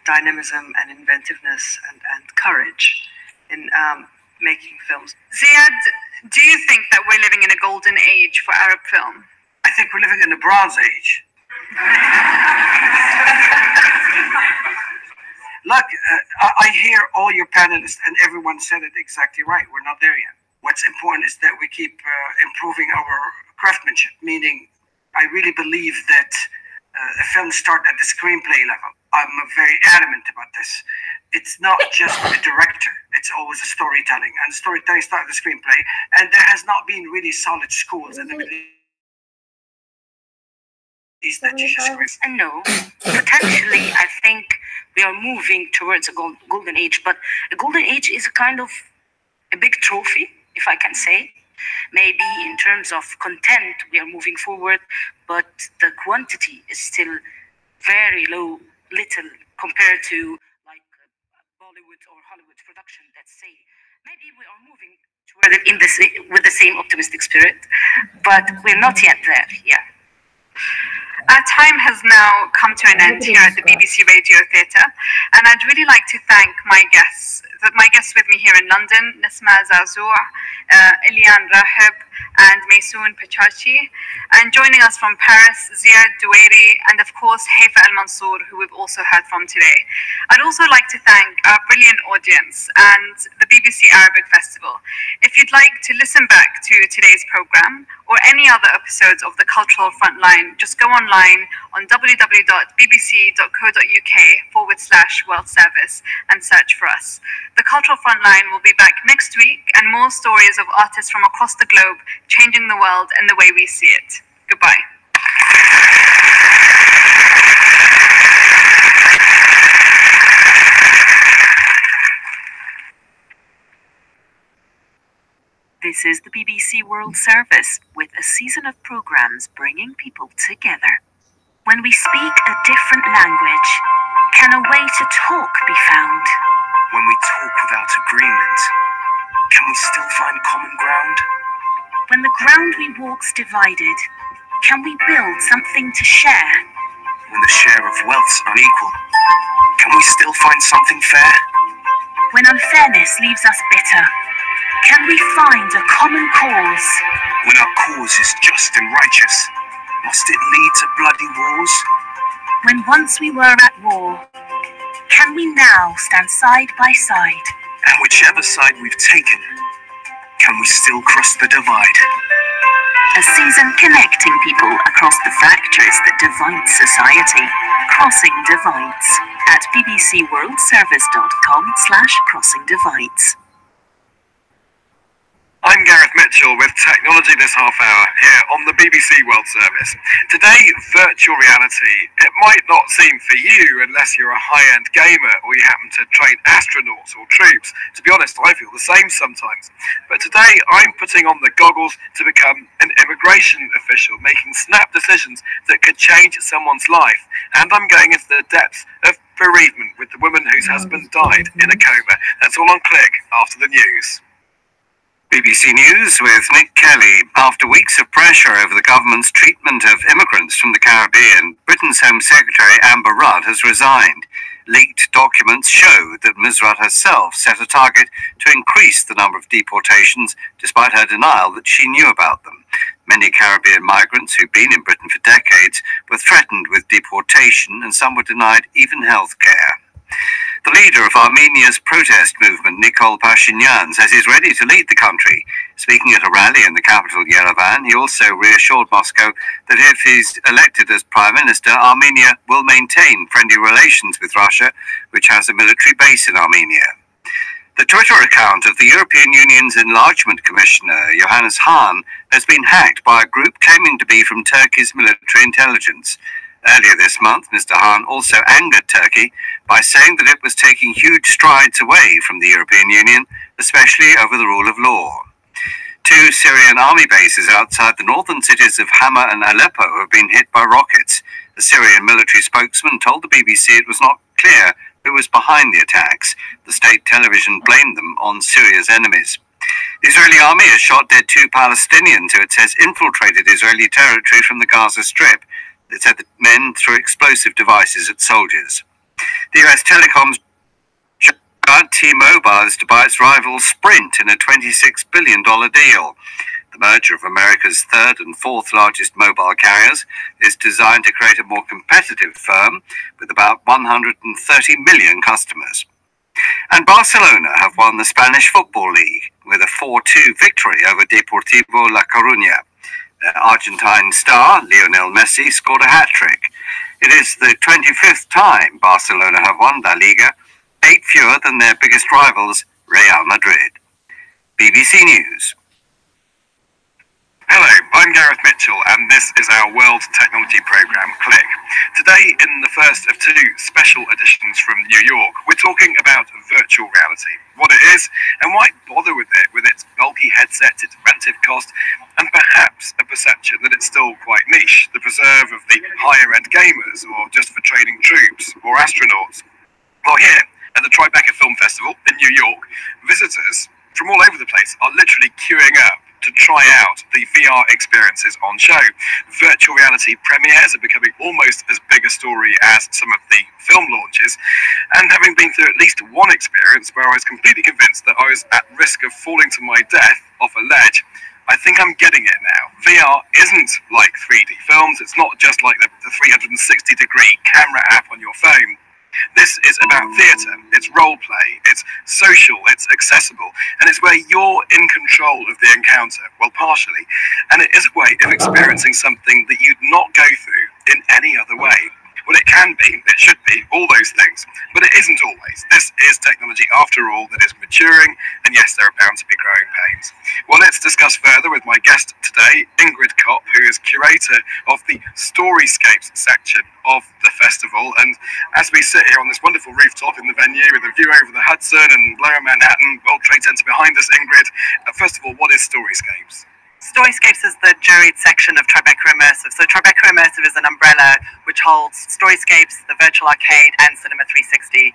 dynamism and inventiveness and courage in making films. Ziad, do you think that we're living in a golden age for Arab film? I think we're living in the Bronze Age. Look, I hear all your panelists and everyone said it exactly right. We're not there yet. What's important is that we keep improving our craftsmanship, meaning I really believe that a film starts at the screenplay level. I'm very adamant about this. It's not just a director, it's always a storytelling. And storytelling starts at the screenplay. And there has not been really solid schools in the Middle East that teach scripts. And no, potentially I think we are moving towards a golden age, but a golden age is a kind of a big trophy, if I can say. Maybe in terms of content we are moving forward, but the quantity is still very low, little compared to like Bollywood or Hollywood production. Let's say maybe we are moving toward it with the same optimistic spirit, but we're not yet there. Yeah. Our time has now come to an end here at the BBC Radio Theatre, and I'd really like to thank my guests with me here in London, Nisma Zazour, Ilian Rahib, and Maysoon Pachachi, and joining us from Paris, Ziad Douairi, and of course Haifa Al Mansour, who we've also heard from today. I'd also like to thank our brilliant audience and the BBC Arabic Festival. If you'd like to listen back to today's programme or any other episodes of the Cultural Frontline, just go online on www.bbc.co.uk/World Service and search for us. The Cultural Frontline will be back next week, and more stories of artists from across the globe changing the world and the way we see it. Goodbye. This is the BBC World Service, with a season of programmes bringing people together. When we speak a different language, can a way to talk be found? When we talk without agreement, can we still find common ground? When the ground we walk's divided, can we build something to share? When the share of wealth's unequal, can we still find something fair? When unfairness leaves us bitter, can we find a common cause? When our cause is just and righteous, must it lead to bloody wars? When once we were at war, can we now stand side by side? And whichever side we've taken, can we still cross the divide? A season connecting people across the fractures that divide society. Crossing Divides at bbcworldservice.com/crossingdivides. I'm Gareth Mitchell with Technology this half hour here on the BBC World Service. Today, virtual reality. It might not seem for you unless you're a high-end gamer or you happen to train astronauts or troops. To be honest, I feel the same sometimes. But today, I'm putting on the goggles to become an immigration official, making snap decisions that could change someone's life. And I'm going into the depths of bereavement with the woman whose husband died in a coma. That's all on Click after the news. BBC News with Nick Kelly. After weeks of pressure over the government's treatment of immigrants from the Caribbean, Britain's Home Secretary Amber Rudd has resigned. Leaked documents show that Ms. Rudd herself set a target to increase the number of deportations, despite her denial that she knew about them. Many Caribbean migrants who've been in Britain for decades were threatened with deportation, and some were denied even health care. The leader of Armenia's protest movement, Nikol Pashinyan, says he's ready to lead the country. Speaking at a rally in the capital, Yerevan, he also reassured Moscow that if he's elected as Prime Minister, Armenia will maintain friendly relations with Russia, which has a military base in Armenia. The Twitter account of the European Union's Enlargement Commissioner, Johannes Hahn, has been hacked by a group claiming to be from Turkey's military intelligence. Earlier this month, Mr. Hahn also angered Turkey by saying that it was taking huge strides away from the European Union, especially over the rule of law. 2 Syrian army bases outside the northern cities of Hama and Aleppo have been hit by rockets. The Syrian military spokesman told the BBC it was not clear who was behind the attacks. The state television blamed them on Syria's enemies. The Israeli army has shot dead 2 Palestinians who it says infiltrated Israeli territory from the Gaza Strip. It said that men threw explosive devices at soldiers. The US telecoms giant T-Mobile is to buy its rival Sprint in a $26 billion deal. The merger of America's third and fourth largest mobile carriers is designed to create a more competitive firm with about 130 million customers. And Barcelona have won the Spanish Football League with a 4-2 victory over Deportivo La Coruña. Their Argentine star, Lionel Messi, scored a hat-trick. It is the 25th time Barcelona have won La Liga, 8 fewer than their biggest rivals, Real Madrid. BBC News. Hello, I'm Gareth Mitchell, and this is our World Technology Programme, Click. Today, in the first of 2 special editions from New York, we're talking about virtual reality, what it is, and why bother with it, with its bulky headsets, its relative cost, and perhaps a perception that it's still quite niche, the preserve of the higher-end gamers, or just for training troops, or astronauts. Well, here, at the Tribeca Film Festival in New York, visitors from all over the place are literally queuing up to try out the VR experiences on show. Virtual reality premieres are becoming almost as big a story as some of the film launches, and having been through at least one experience where I was completely convinced that I was at risk of falling to my death off a ledge, I think I'm getting it now. VR isn't like 3D films, it's not just like the 360-degree camera app on your phone. This is about theatre, it's role play, it's social, it's accessible, and it's where you're in control of the encounter, well, partially, and it is a way of experiencing something that you'd not go through in any other way. Well, it can be, it should be, all those things, but it isn't always. This is technology, after all, that is maturing, and yes, there are bound to be growing pains. Well, let's discuss further with my guest today, Ingrid Kopp, who is curator of the Storyscapes section of the festival, and as we sit here on this wonderful rooftop in the venue with a view over the Hudson and Lower Manhattan, World Trade Center behind us, Ingrid, first of all, what is Storyscapes? Storyscapes is the juried section of Tribeca Immersive. So Tribeca Immersive is an umbrella which holds Storyscapes, the Virtual Arcade, and Cinema 360.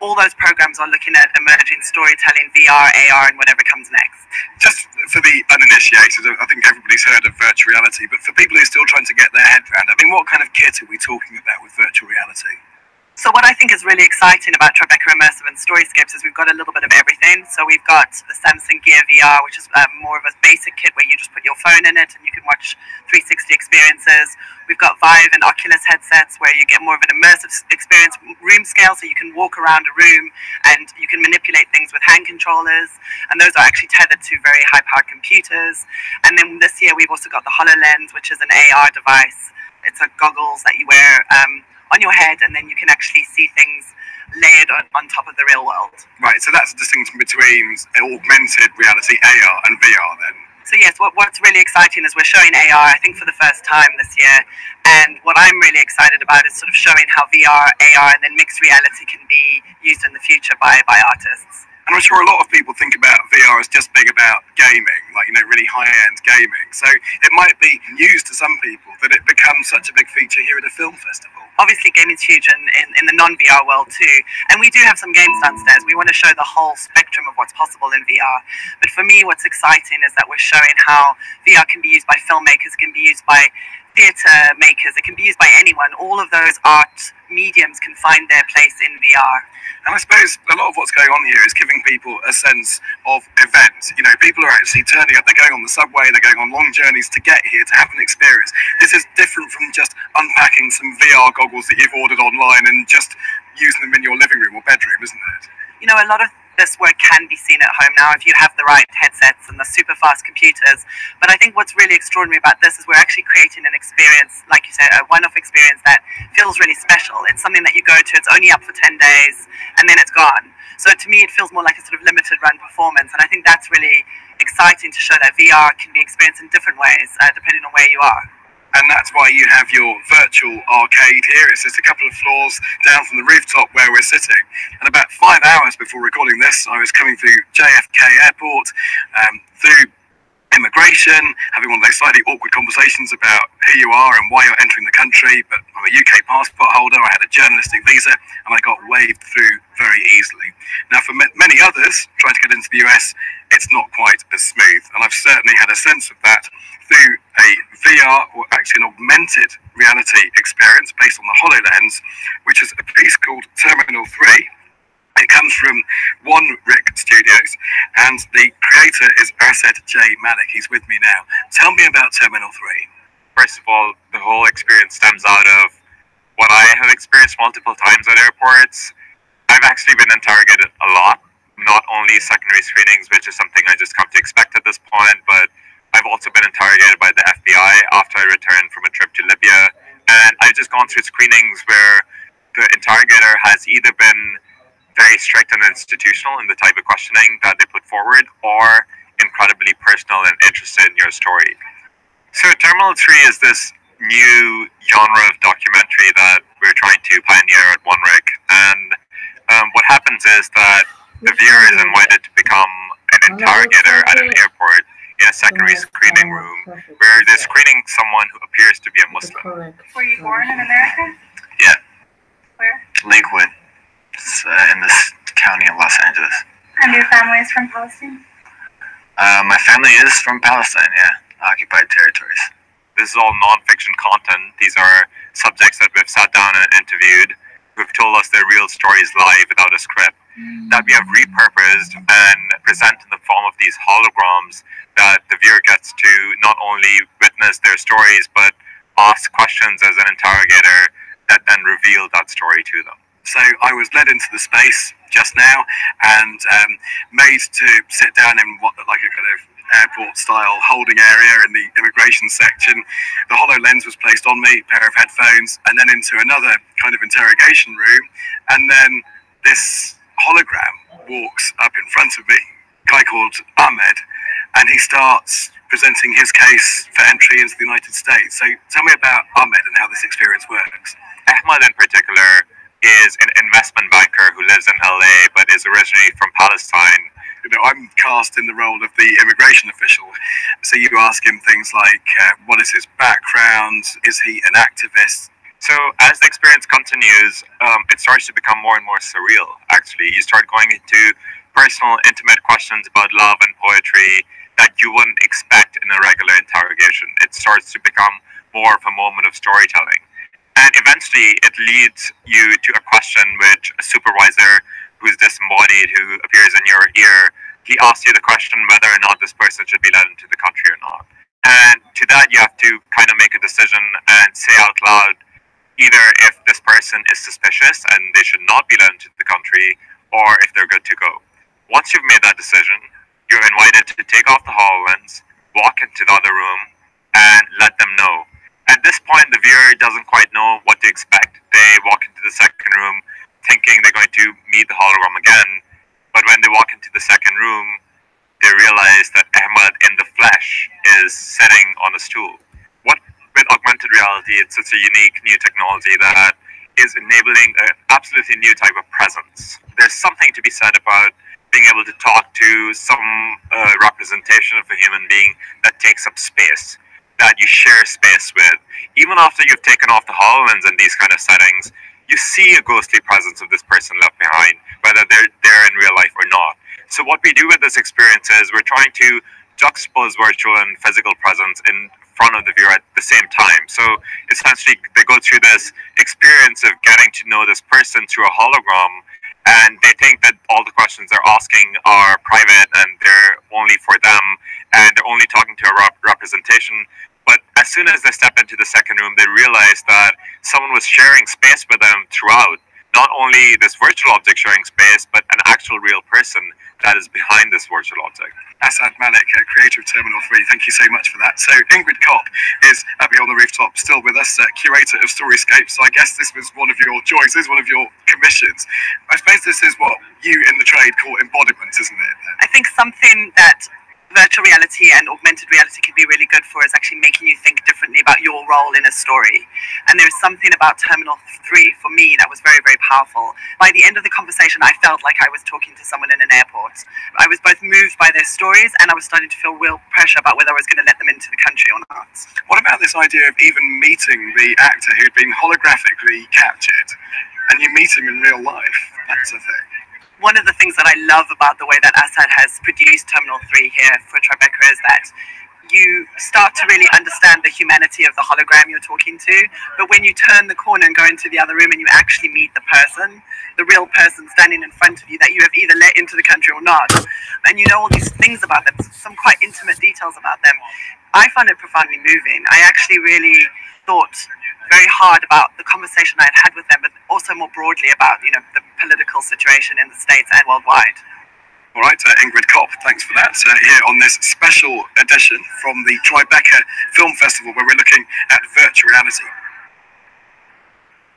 All those programs are looking at emerging storytelling, VR, AR, and whatever comes next. Just for the uninitiated, I think everybody's heard of virtual reality, but for people who are still trying to get their head around, I mean, what kind of kit are we talking about with virtual reality? So what I think is really exciting about Tribeca Immersive and Storyscapes is we've got a little bit of everything. So we've got the Samsung Gear VR, which is more of a basic kit where you just put your phone in it and you can watch 360 experiences. We've got Vive and Oculus headsets where you get more of an immersive experience, room scale, so you can walk around a room and you can manipulate things with hand controllers. And those are actually tethered to very high-powered computers. And then this year we've also got the HoloLens, which is an AR device. It's a goggles that you wear on your head, and then you can actually see things layered on top of the real world. Right, so that's a distinction between augmented reality, AR, and VR then? So yes, what's really exciting is we're showing AR, I think, for the first time this year, and what I'm really excited about is sort of showing how VR, AR, and then mixed reality can be used in the future by artists. And I'm sure a lot of people think about VR as just being about gaming, like, you know, really high-end gaming. So it might be news to some people that it becomes such a big feature here at a film festival. Obviously, gaming's huge in the non-VR world too, and we do have some games downstairs. We want to show the whole spectrum of what's possible in VR. But for me, what's exciting is that we're showing how VR can be used by filmmakers, can be used by theatre makers, it can be used by anyone. All of those art mediums can find their place in VR. And I suppose a lot of what's going on here is giving people a sense of event. You know, people are actually turning up, they're going on the subway, they're going on long journeys to get here to have an experience. This is different from just unpacking some VR goggles that you've ordered online and just using them in your living room or bedroom, isn't it? You know, a lot of this work can be seen at home now if you have the right headsets and the super fast computers. But I think what's really extraordinary about this is we're actually creating an experience, like you said, a one-off experience that feels really special. It's something that you go to, it's only up for 10 days, and then it's gone. So to me, it feels more like a sort of limited run performance. And I think that's really exciting to show that VR can be experienced in different ways, depending on where you are. And that's why you have your virtual arcade here. It's just a couple of floors down from the rooftop where we're sitting. And about 5 hours before recording this, I was coming through JFK Airport, through immigration, having one of those slightly awkward conversations about who you are and why you're entering the country. But I'm a UK passport holder, I had a journalistic visa, and I got waved through very easily. Now, for many others trying to get into the US, it's not quite as smooth, and I've certainly had a sense of that through a VR, or actually an augmented reality experience based on the HoloLens, which is a piece called Terminal 3. It comes from One Rick Studios, and the creator is Asad J. Malik. He's with me now. Tell me about Terminal 3. First of all, the whole experience stems out of what I have experienced multiple times at airports. I've actually been interrogated a lot, not only secondary screenings, which is something I just come to expect at this point, but I've also been interrogated by the FBI after I returned from a trip to Libya. And I've just gone through screenings where the interrogator has either been very strict and institutional in the type of questioning that they put forward, or incredibly personal and interested in your story. So Terminal 3 is this new genre of documentary that we're trying to pioneer at One Rick. And what happens is that the viewer is invited to become an interrogator at an airport in a secondary screening room where they're screening someone who appears to be a Muslim. Were you born in America? Yeah. Where? Lakewood. It's in this county of Los Angeles. And your family is from Palestine? My family is from Palestine, yeah. Occupied territories. This is all non-fiction content. These are subjects that we've sat down and interviewed, who've told us their real stories live without a script, that we have repurposed and present in the form of these holograms that the viewer gets to not only witness their stories, but ask questions as an interrogator that then reveal that story to them. So I was led into the space just now and made to sit down in what looked like a kind of airport-style holding area in the immigration section. The HoloLens was placed on me, a pair of headphones, and then into another kind of interrogation room. And then this hologram walks up in front of me, a guy called Ahmed, and he starts presenting his case for entry into the United States. So tell me about Ahmed and how this experience works. Ahmed in particular is an investment banker who lives in LA but is originally from Palestine. You know, I'm cast in the role of the immigration official. So you ask him things like, what is his background? Is he an activist? So as the experience continues, it starts to become more and more surreal, actually. You start going into personal, intimate questions about love and poetry that you wouldn't expect in a regular interrogation. It starts to become more of a moment of storytelling. And eventually it leads you to a question which a supervisor who's disembodied, who appears in your ear, he asks you the question whether or not this person should be let into the country or not. And to that you have to kind of make a decision and say out loud either if this person is suspicious and they should not be let into the country, or if they're good to go. Once you've made that decision, you're invited to take off the HoloLens, walk into the other room, and let them know. At this point, the viewer doesn't quite know what to expect. They walk into the second room thinking they're going to meet the hologram again, but when they walk into the second room, they realize that Ahmed in the flesh is sitting on a stool. What with augmented reality, it's such a unique new technology that is enabling an absolutely new type of presence. There's something to be said about being able to talk to some representation of a human being that takes up space, that you share space with. Even after you've taken off the HoloLens in these kind of settings, you see a ghostly presence of this person left behind, whether they're there in real life or not. So what we do with this experience is we're trying to juxtapose virtual and physical presence in front of the viewer at the same time. So essentially they go through this experience of getting to know this person through a hologram, and they think that all the questions they're asking are private and they're only for them, and they're only talking to a representation. But as soon as they step into the second room, they realize that someone was sharing space with them throughout. Not only this virtual object sharing space, but an actual real person that is behind this virtual object. Asad Malik, creator of Terminal 3, thank you so much for that. So Ingrid Kopp is up here on the rooftop, still with us, curator of Storyscape. So I guess this was one of your choices, one of your commissions. I suppose this is what you in the trade call embodiment, isn't it? I think something that virtual reality and augmented reality can be really good for is actually making you think differently about your role in a story. And there's something about Terminal 3 for me that was very, very powerful. By the end of the conversation, I felt like I was talking to someone in an airport. I was both moved by their stories and I was starting to feel real pressure about whether I was going to let them into the country or not. What about this idea of even meeting the actor who'd been holographically captured and you meet him in real life? That's a thing. One of the things that I love about the way that Asad has produced Terminal 3 here for Tribeca is that you start to really understand the humanity of the hologram you're talking to. But when you turn the corner and go into the other room and you actually meet the person, the real person standing in front of you that you have either let into the country or not, and you know all these things about them, some quite intimate details about them, I found it profoundly moving. I actually really thought very hard about the conversation I had with them, but also more broadly about, you know, the political situation in the States and worldwide. All right, Ingrid Kopp, thanks for that. Here on this special edition from the Tribeca Film Festival, where we're looking at virtual reality.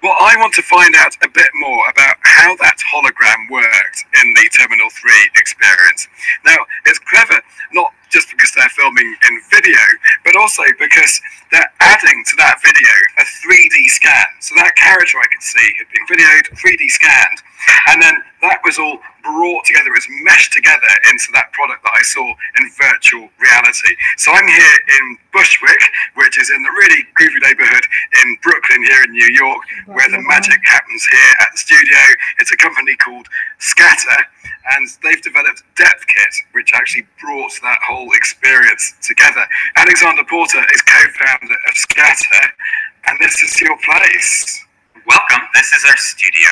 Well, I want to find out a bit more about how that hologram worked in the Terminal 3 experience. Now, it's clever, not just because they're filming in video, but also because they're adding to that video a 3D scan. So that character I could see had been videoed, 3D scanned, and then that was all brought together, it was meshed together into that product that I saw in virtual reality. So I'm here in Bushwick, which is in the really groovy neighborhood in Brooklyn here in New York, where the magic happens here at the studio. It's a company called Scatter, and they've developed Depth Kit, which actually brought that whole experience together. Alexander Porter is co-founder of Scatter, and this is your place. Welcome, this is our studio.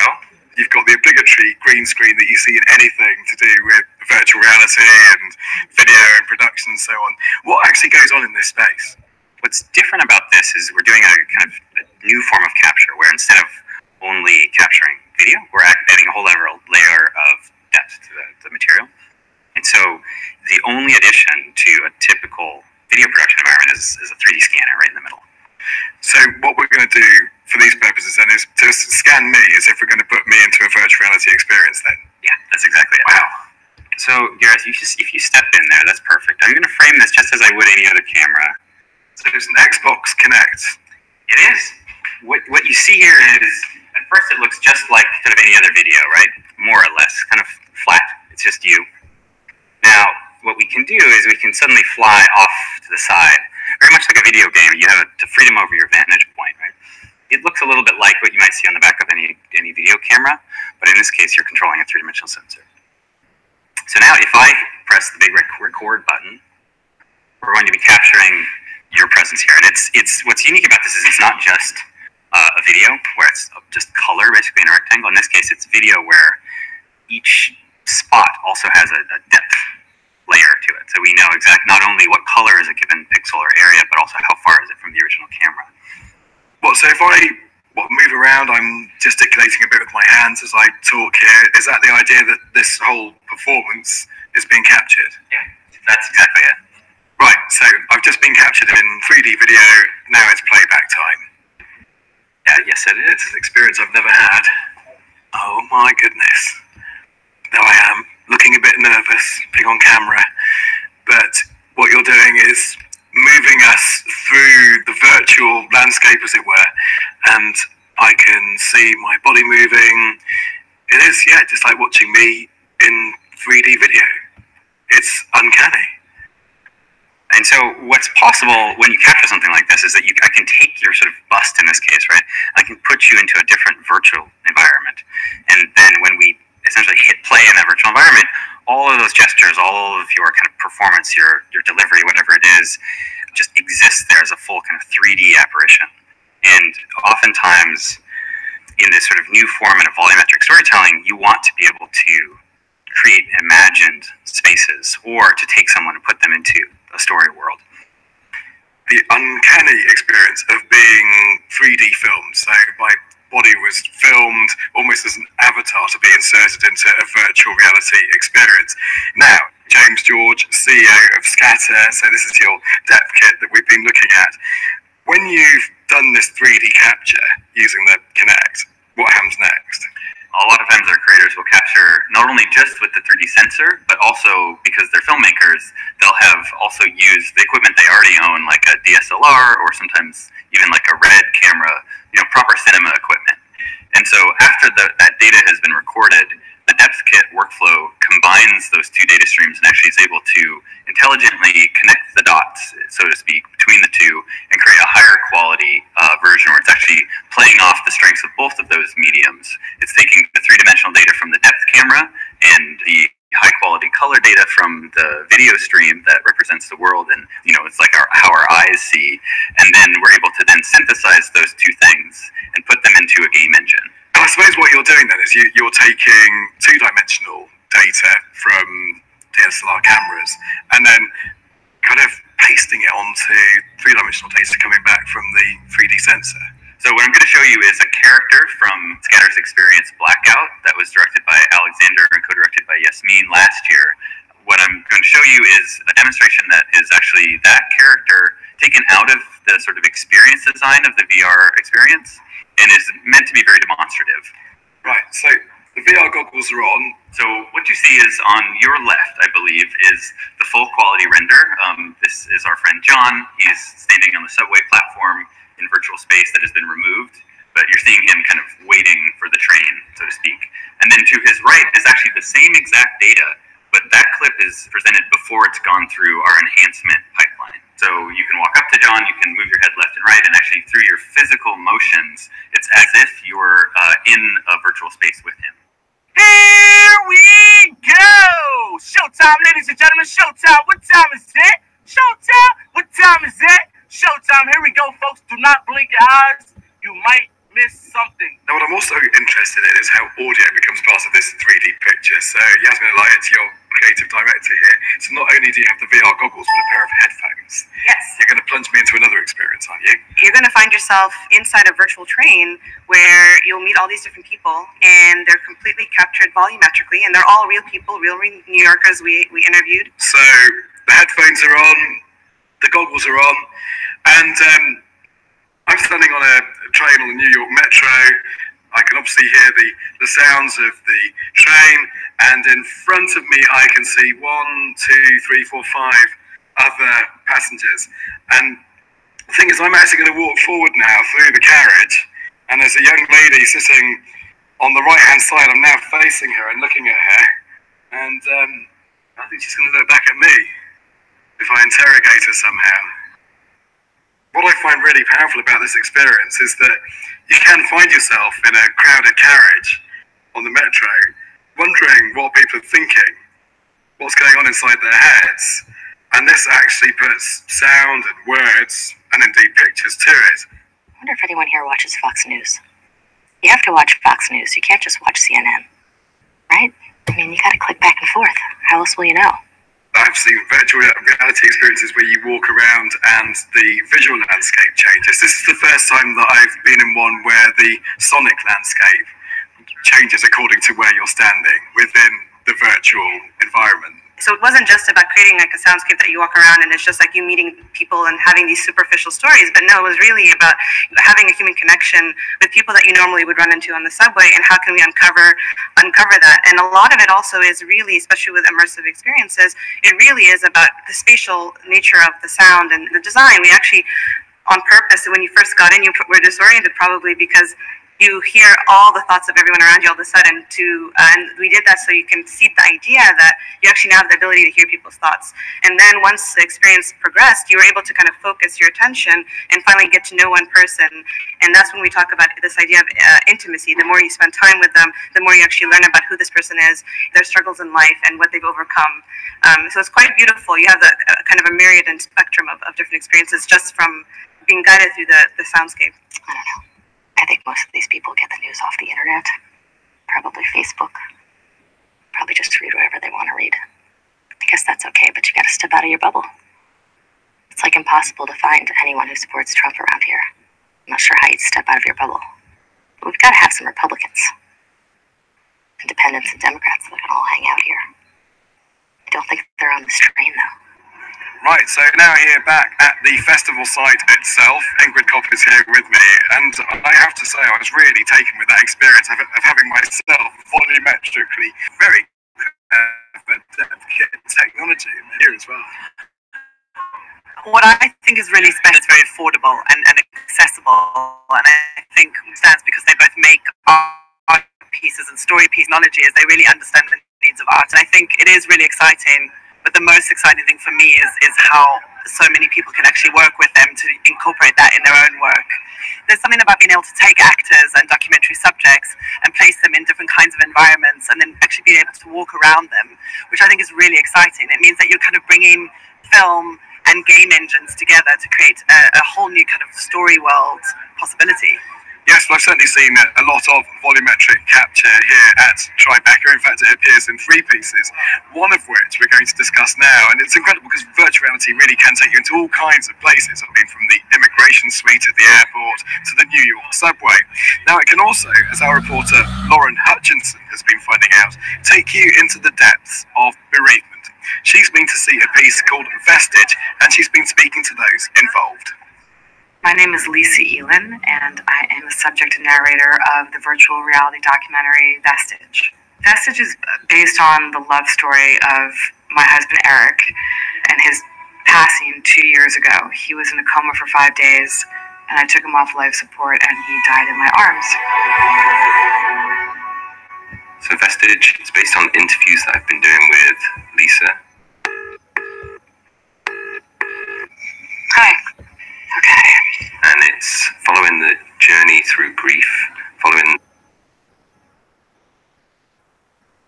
You've got the obligatory green screen that you see in anything to do with virtual reality and video and production and so on. What actually goes on in this space? What's different about this is we're doing a kind of a new form of capture, where instead of only capturing video, we're adding a whole layer of depth to the material. And so the only addition to a typical video production environment is a 3D scanner right in the middle. So what we're going to do for these purposes then is to scan me as if we're going to put me into a virtual reality experience then. Yeah, that's exactly it. Wow. So Gareth, if you step in there, that's perfect. I'm going to frame this just as I would any other camera. So it's an Xbox Kinect. It is. What you see here is, at first it looks just like kind of any other video, right? More or less, kind of flat. It's just you. Now, what we can do is we can suddenly fly off to the side, very much like a video game. You have the freedom over your vantage point, right? It looks a little bit like what you might see on the back of any video camera, but in this case, you're controlling a three-dimensional sensor. So now, if I press the big record button, we're going to be capturing your presence here. And it's what's unique about this is it's not just a video where it's just color, basically in a rectangle. In this case, it's video where each spot also has a depth layer to it. So we know not only what color is a given pixel or area, but also how far is it from the original camera. Well, so if I move around, I'm gesticulating a bit with my hands as I talk here. Is that the idea that this whole performance is being captured? Yeah, that's exactly it. Right, so I've just been captured in 3D video, now it's playback time. Yeah, yes it is. It's an experience I've never had. Oh my goodness. There I am, looking a bit nervous, being on camera, but what you're doing is moving us through the virtual landscape, as it were, and I can see my body moving. It is, yeah, just like watching me in 3D video. It's uncanny. And so what's possible when you capture something like this is that I can take your sort of bust in this case, right? I can put you into a different virtual environment. And then when we essentially hit play in that virtual environment, all of those gestures, all of your kind of performance, your delivery, whatever it is, just exists there as a full kind of 3D apparition. And oftentimes in this sort of new form of volumetric storytelling, you want to be able to create imagined spaces or to take someone and put them into a story world. The uncanny experience of being 3D filmed. So my body was filmed almost as an avatar to be inserted into a virtual reality experience. Now, James George, CEO of Scatter, so this is your depth kit that we've been looking at. When you've done this 3D capture using the Kinect, what happens next? A lot of times our creators will capture not only just with the 3D sensor, but also because they're filmmakers, they'll have also used the equipment they already own, like a DSLR or sometimes even like a RED camera, proper cinema equipment. And so after that data has been recorded, the depth kit workflow combines those two data streams and actually is able to intelligently connect the dots, so to speak, between the two and create a higher quality version where it's actually playing off the strengths of both of those mediums. It's taking the three-dimensional data from the depth camera and the high quality color data from the video stream that represents the world, and it's like how our eyes see, and then we're able to then synthesize those two things and put them into a game engine. I suppose what you're doing then is you're taking two-dimensional data from DSLR cameras and then kind of pasting it onto three-dimensional data coming back from the 3D sensor. So what I'm going to show you is a character from Scatter's Experience Blackout that was directed by Alexander and co-directed by Yasmin last year. What I'm going to show you is a demonstration that is actually that character taken out of the sort of experience design of the VR experience and is meant to be very demonstrative. Right, so the VR goggles are on. So what you see is on your left, I believe, is the full quality render. This is our friend John. He's standing on the subway platform in virtual space that has been removed, but you're seeing him kind of waiting for the train, so to speak. And then to his right is actually the same exact data, but that clip is presented before it's gone through our enhancement pipeline. So you can walk up to John, you can move your head left and right, and actually through your physical motions, it's as if you're in a virtual space with him. Here we go! Showtime, ladies and gentlemen, showtime. What time is it? Showtime? What time is it? Showtime. Here we go, folks. Do not blink your eyes. You might miss something. Now, what I'm also interested in is how audio becomes part of this 3D picture. So, Yasmin Elias, your creative director here. So not only do you have the VR goggles, but a pair of headphones. Yes. You're going to plunge me into another experience, aren't you? You're going to find yourself inside a virtual train where you'll meet all these different people, and they're completely captured volumetrically, and they're all real people, real New Yorkers we interviewed. So the headphones are on, the goggles are on, and I'm standing on a train on the New York Metro. I can obviously hear the sounds of the train, and in front of me I can see 1, 2, 3, 4, 5 other passengers. And the thing is, I'm actually going to walk forward now through the carriage, and there's a young lady sitting on the right-hand side. I'm now facing her and looking at her, and I think she's going to look back at me if I interrogate her somehow. What I find really powerful about this experience is that you can find yourself in a crowded carriage on the metro, wondering what people are thinking, what's going on inside their heads, and this actually puts sound and words, and indeed pictures, to it. I wonder if anyone here watches Fox News. You have to watch Fox News, you can't just watch CNN, right? I mean, you gotta click back and forth. How else will you know? I've seen virtual reality experiences where you walk around and the visual landscape changes. This is the first time that I've been in one where the sonic landscape changes according to where you're standing within the virtual environment. So it wasn't just about creating like a soundscape that you walk around and it's just like you meeting people and having these superficial stories, but no, it was really about having a human connection with people that you normally would run into on the subway, and how can we uncover that. And a lot of it also is really, especially with immersive experiences, it really is about the spatial nature of the sound and the design. We actually, on purpose, when you first got in, you were disoriented probably because you hear all the thoughts of everyone around you all of a sudden, and we did that so you can see the idea that you actually now have the ability to hear people's thoughts. And then once the experience progressed, you were able to kind of focus your attention and finally get to know one person. And that's when we talk about this idea of intimacy. The more you spend time with them, the more you actually learn about who this person is, their struggles in life, and what they've overcome. So it's quite beautiful. You have kind of a myriad and spectrum of different experiences just from being guided through the soundscape. I don't know. I think most of these people get the news off the internet, probably Facebook, probably just read whatever they want to read. I guess that's okay, but you gotta step out of your bubble. It's like impossible to find anyone who supports Trump around here. I'm not sure how you'd step out of your bubble. But we've gotta have some Republicans, independents and Democrats that can all hang out here. I don't think they're on this train, though. Right, so now here back at the festival site itself, Ingrid Kopp is here with me, and I have to say I was really taken with that experience of having myself volumetrically very technology here as well. What I think is really special, it's very affordable and accessible, and I think that's because they both make art pieces and story piece knowledge is they really understand the needs of art. And I think it is really exciting. But the most exciting thing for me is how so many people can actually work with them to incorporate that in their own work. there's something about being able to take actors and documentary subjects and place them in different kinds of environments and then actually be able to walk around them, which I think is really exciting. It means that you're kind of bringing film and game engines together to create a whole new kind of story world possibility. Yes, well, I've certainly seen a lot of volumetric capture here at Tribeca. In fact, it appears in 3 pieces, one of which we're going to discuss now. And it's incredible because virtual reality really can take you into all kinds of places. I mean, from the immigration suite at the airport to the New York subway. Now, it can also, as our reporter Lauren Hutchinson has been finding out, take you into the depths of bereavement. She's been to see a piece called Vestige, and she's been speaking to those involved. My name is Lisa Elin, and I am the subject and narrator of the virtual reality documentary Vestige. Vestige is based on the love story of my husband Eric and his passing 2 years ago. He was in a coma for 5 days, and I took him off life support, and he died in my arms. So Vestige is based on interviews that I've been doing with Lisa. Hi. Okay. And it's following the journey through grief, following...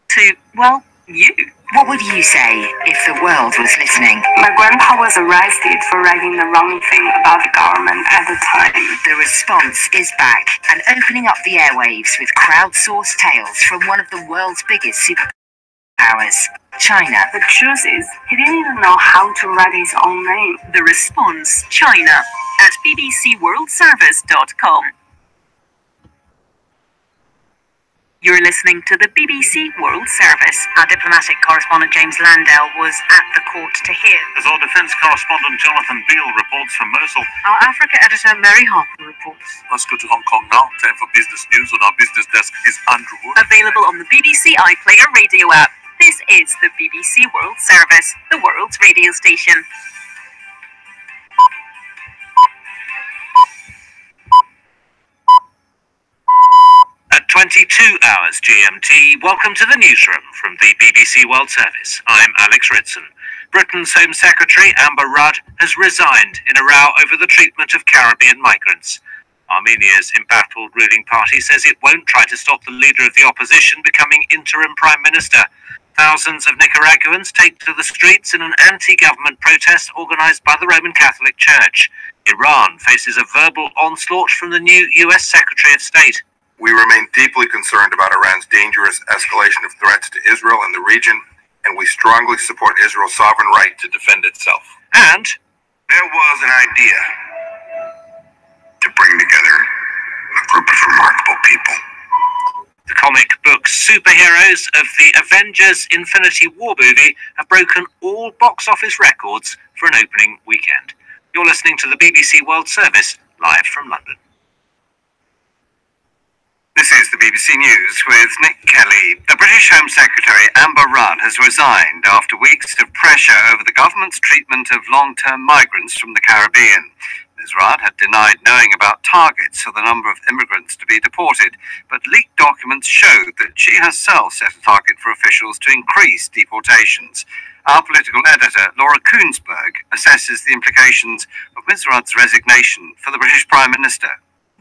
To, well, you. What would you say if the world was listening? My grandpa was arrested for writing the wrong thing about the government at the time. The response is back and opening up the airwaves with crowdsourced tales from one of the world's biggest superpowers, China. The truth is, he didn't even know how to write his own name. The response, China, at bbcworldservice.com. You're listening to the BBC World Service. Our diplomatic correspondent James Landell was at the court to hear. As our defence correspondent Jonathan Beale reports from Mosul. Our Africa editor Mary Harper reports. Let's go to Hong Kong now. Time for business news. On our business desk is Andrew Wood. Available on the BBC iPlayer radio app. This is the BBC World Service, the world's radio station. At 22 hours GMT, welcome to the newsroom from the BBC World Service. I'm Alex Ritson. Britain's Home Secretary Amber Rudd has resigned in a row over the treatment of Caribbean migrants. Armenia's embattled ruling party says it won't try to stop the leader of the opposition becoming interim prime minister. Thousands of Nicaraguans take to the streets in an anti-government protest organised by the Roman Catholic Church. Iran faces a verbal onslaught from the new US Secretary of State. We remain deeply concerned about Iran's dangerous escalation of threats to Israel and the region, and we strongly support Israel's sovereign right to defend itself. And there was an idea to bring together a group of remarkable people. The comic book superheroes of the Avengers Infinity War movie have broken all box office records for an opening weekend. You're listening to the BBC World Service, live from London. This is the BBC News with Nick Kelly. The British Home Secretary Amber Rudd has resigned after weeks of pressure over the government's treatment of long-term migrants from the Caribbean. Ms. Rudd had denied knowing about targets for the number of immigrants to be deported, but leaked documents showed that she herself set a target for officials to increase deportations. Our political editor, Laura Koonsberg, assesses the implications of Ms. Rudd's resignation for the British Prime Minister.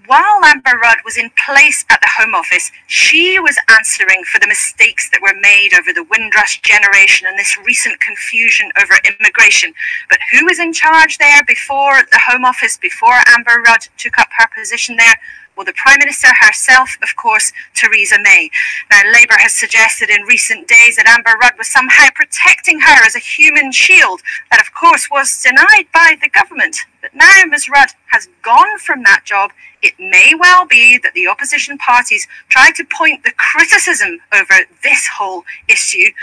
While Amber Rudd was in place at the Home Office, she was answering for the mistakes that were made over the Windrush generation and this recent confusion over immigration. But who was in charge there before the Home Office, before Amber Rudd took up her position there? Well, the Prime Minister herself, of course, Theresa May. Now, Labour has suggested in recent days that Amber Rudd was somehow protecting her as a human shield. That, of course, was denied by the government. But now Ms. Rudd has gone from that job. It may well be that the opposition parties try to point the criticism over this whole issue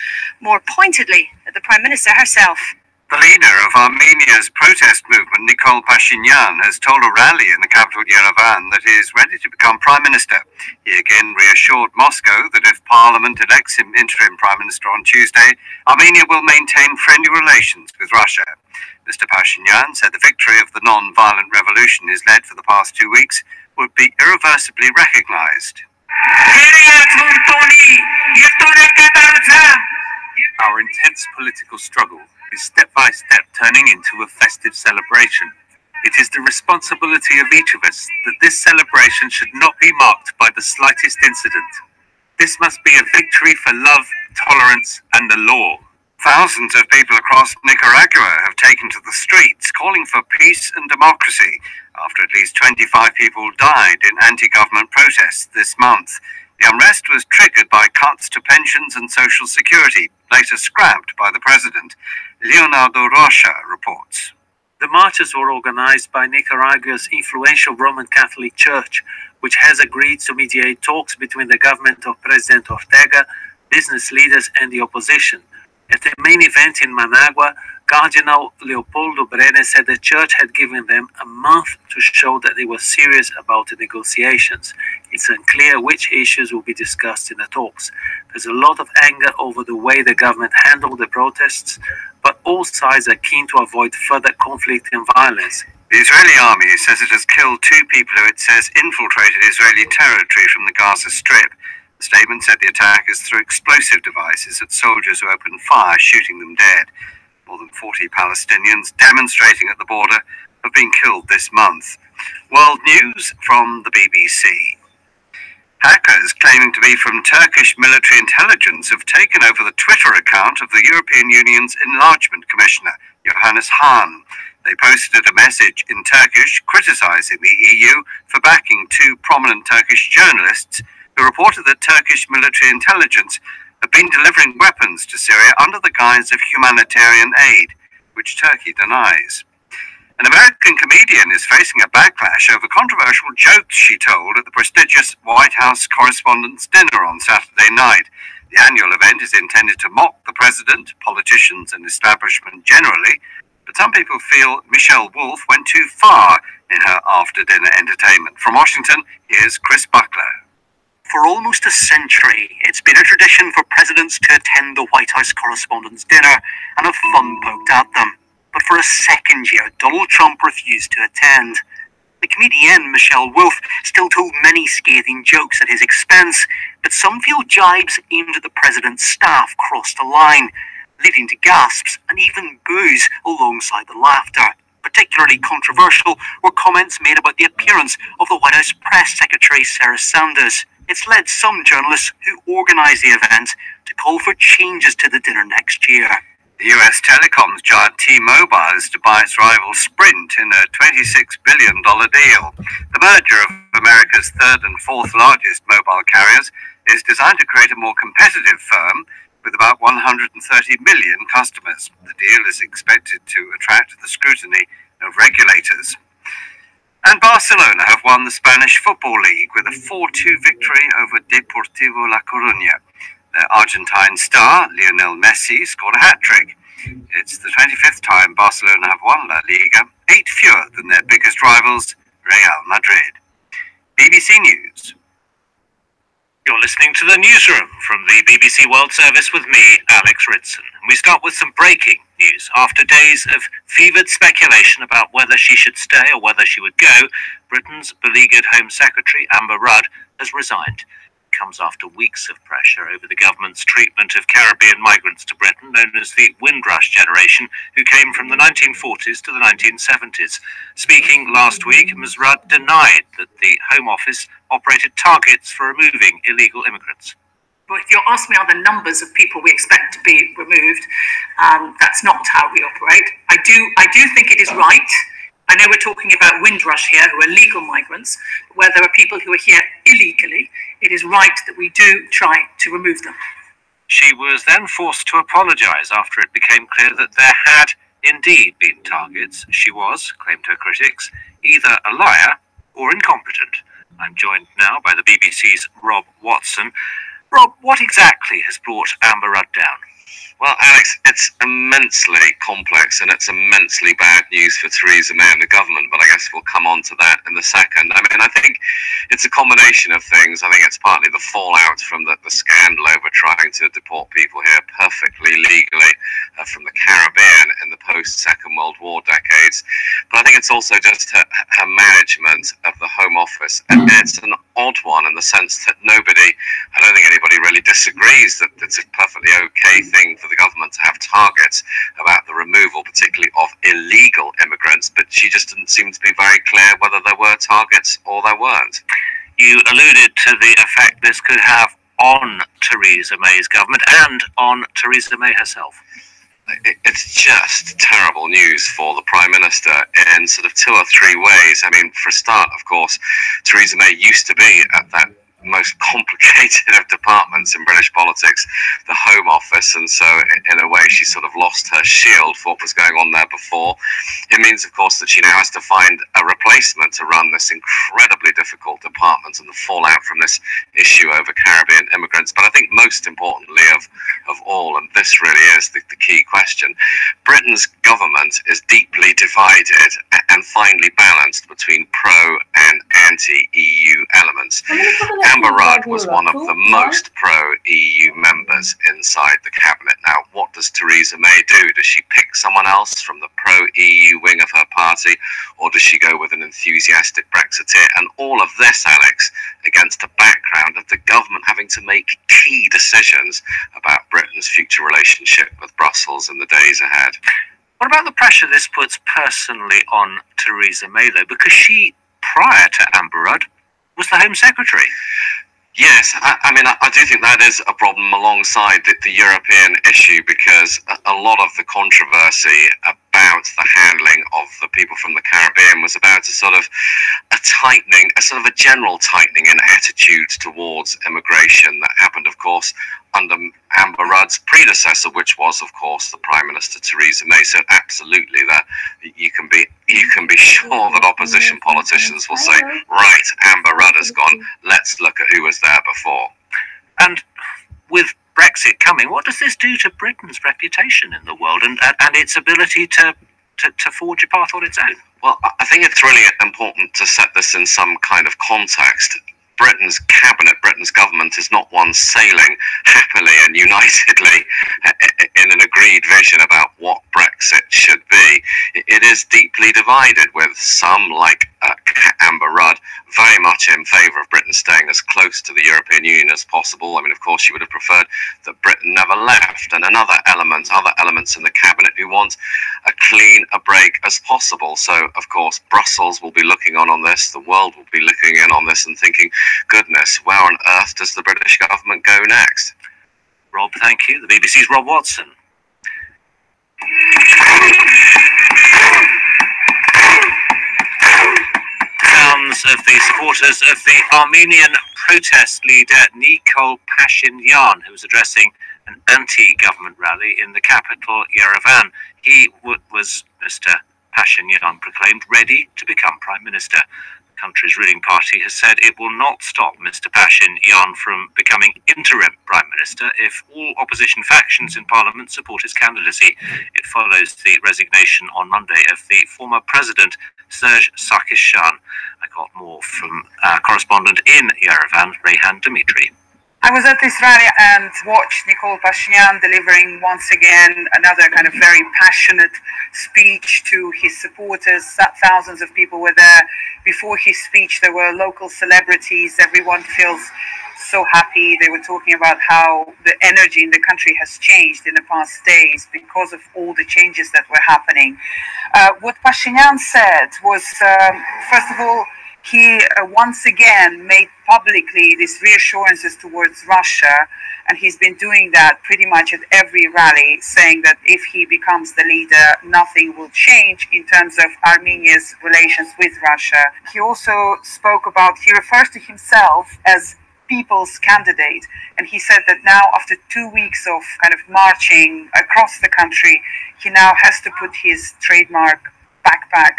more pointedly at the Prime Minister herself. The leader of Armenia's protest movement, Nikol Pashinyan, has told a rally in the capital Yerevan that he is ready to become Prime Minister. He again reassured Moscow that if Parliament elects him interim Prime Minister on Tuesday, Armenia will maintain friendly relations with Russia. Mr. Pashinyan said the victory of the non-violent revolution he's led for the past 2 weeks would be irreversibly recognised. Our intense political struggle is step by step turning into a festive celebration. It is the responsibility of each of us that this celebration should not be marked by the slightest incident. This must be a victory for love, tolerance, and the law. Thousands of people across Nicaragua have taken to the streets calling for peace and democracy after at least 25 people died in anti-government protests this month. The unrest was triggered by cuts to pensions and social security, later scrapped by the president. Leonardo Rocha reports. The marches were organized by Nicaragua's influential Roman Catholic Church, which has agreed to mediate talks between the government of President Ortega, business leaders, and the opposition. At the main event in Managua, Cardinal Leopoldo Brene said the church had given them a month to show that they were serious about the negotiations. It's unclear which issues will be discussed in the talks. There's a lot of anger over the way the government handled the protests, but all sides are keen to avoid further conflict and violence. The Israeli army says it has killed 2 people who it says infiltrated Israeli territory from the Gaza Strip. The statement said the attack is through explosive devices at soldiers who opened fire, shooting them dead. More than 40 Palestinians demonstrating at the border have been killed this month. World news from the BBC. Hackers claiming to be from Turkish military intelligence have taken over the Twitter account of the European Union's Enlargement Commissioner, Johannes Hahn. They posted a message in Turkish criticizing the EU for backing 2 prominent Turkish journalists who reported that Turkish military intelligence had been delivering weapons to Syria under the guise of humanitarian aid, which Turkey denies. An American comedian is facing a backlash over controversial jokes she told at the prestigious White House Correspondents' Dinner on Saturday night. The annual event is intended to mock the president, politicians, and establishment generally, but some people feel Michelle Wolf went too far in her after-dinner entertainment. From Washington, here's Chris Buckler. For almost a century, it's been a tradition for presidents to attend the White House Correspondents' Dinner and have fun poked at them. But for a second year, Donald Trump refused to attend. The comedian Michelle Wolf still told many scathing jokes at his expense, but some feel jibes aimed at the president's staff crossed the line, leading to gasps and even boos alongside the laughter. Particularly controversial were comments made about the appearance of the White House Press Secretary Sarah Sanders. It's led some journalists who organised the event to call for changes to the dinner next year. The US telecoms giant T-Mobile is to buy its rival Sprint in a $26 billion deal. The merger of America's 3rd and 4th largest mobile carriers is designed to create a more competitive firm with about 130 million customers. The deal is expected to attract the scrutiny of regulators. And Barcelona have won the Spanish Football League with a 4-2 victory over Deportivo La Coruña. Their Argentine star, Lionel Messi, scored a hat-trick. It's the 25th time Barcelona have won La Liga, 8 fewer than their biggest rivals, Real Madrid. BBC News. You're listening to the newsroom from the BBC World Service with me, Alex Ritson. We start with some breaking news. After days of fevered speculation about whether she should stay or whether she would go, Britain's beleaguered Home Secretary Amber Rudd has resigned. It comes after weeks of pressure over the government's treatment of Caribbean migrants to Britain, known as the Windrush generation, who came from the 1940s to the 1970s. Speaking last week, Ms. Rudd denied that the Home Office operated targets for removing illegal immigrants. But if you're asking me are the numbers of people we expect to be removed, that's not how we operate. I do think it is right. I know we're talking about Windrush here, who are legal migrants, but where there are people who are here illegally, it is right that we do try to remove them. She was then forced to apologise after it became clear that there had indeed been targets. She was, claimed her critics, either a liar or incompetent. I'm joined now by the BBC's Rob Watson. Rob, what exactly has brought Amber Rudd down? Well, Alex, it's immensely complex and it's immensely bad news for Theresa May and the government, but I guess we'll come on to that in a second. I mean, I think it's a combination of things. I think it's partly the fallout from the scandal over trying to deport people here perfectly legally from the Caribbean in the post-Second World War decades. But I think it's also just her management of the Home Office. And it's an odd one in the sense that I don't think anybody really disagrees that it's a perfectly okay thing for the government to have targets about the removal, particularly of illegal immigrants, but she just didn't seem to be very clear whether there were targets or there weren't. You alluded to the effect this could have on Theresa May's government and on Theresa May herself. It's just terrible news for the Prime Minister in sort of 2 or 3 ways. I mean, for a start, of course, Theresa May used to be at that most complicated of departments in British politics, the Home Office, and so in a way she sort of lost her shield for what was going on there before. It means, of course, that she now has to find a replacement to run this incredibly difficult department and the fallout from this issue over Caribbean immigrants. But I think most importantly of all, and this really is the key question, Britain's government is deeply divided and finely balanced between pro and anti-EU elements. Amber Rudd was one of the most pro-EU members inside the cabinet. Now, what does Theresa May do? Does she pick someone else from the pro-EU wing of her party, or does she go with an enthusiastic Brexiteer? And all of this, Alex, against a background of the government having to make key decisions about Britain's future relationship with Brussels in the days ahead. What about the pressure this puts personally on Theresa May, though? Because she, prior to Amber Rudd, was the Home Secretary. Yes, I mean, I do think that is a problem alongside the European issue, because a lot of the controversy about the handling of the people from the Caribbean was about a sort of a general tightening in attitudes towards immigration that happened, of course, under Amber Rudd's predecessor, which was, of course, the Prime Minister Theresa May. So absolutely, that you can be sure that opposition politicians will say, right, Amber Rudd has gone, let's look at who was there before. And with Brexit coming, what does this do to Britain's reputation in the world and its ability to forge a path on its own? Well, I think it's really important to set this in some kind of context. Britain's cabinet, Britain's government is not one sailing happily and unitedly in an agreed vision about what Brexit should be. It is deeply divided, with some, like Amber Rudd, very much in favour of Britain staying as close to the European Union as possible. I mean, of course, she would have preferred that Britain never left. And other elements in the cabinet who want a clean a break as possible. So, of course, Brussels will be looking on this, the world will be looking in on this and thinking, goodness, where on earth does the British government go next? Rob, thank you. The BBC's Rob Watson. Sounds of the supporters of the Armenian protest leader Nikol Pashinyan, who was addressing an anti-government rally in the capital, Yerevan. He was, Mr. Pashinyan proclaimed, ready to become Prime Minister. The country's ruling party has said it will not stop Mr. Pashinyan from becoming interim Prime Minister if all opposition factions in Parliament support his candidacy. It follows the resignation on Monday of the former President, Serge Sarkisyan. I got more from our correspondent in Yerevan, Rehan Dimitri. I was at this rally and watched Nikol Pashinyan delivering once again another kind of very passionate speech to his supporters. Thousands of people were there. Before his speech, there were local celebrities. Everyone feels so happy. They were talking about how the energy in the country has changed in the past days because of all the changes that were happening. What Pashinyan said was, first of all, he once again made publicly these reassurances towards Russia, and he's been doing that pretty much at every rally, saying that if he becomes the leader, nothing will change in terms of Armenia's relations with Russia. He also spoke about, he refers to himself as people's candidate, and he said that now, after 2 weeks of kind of marching across the country, he now has to put his trademark backpack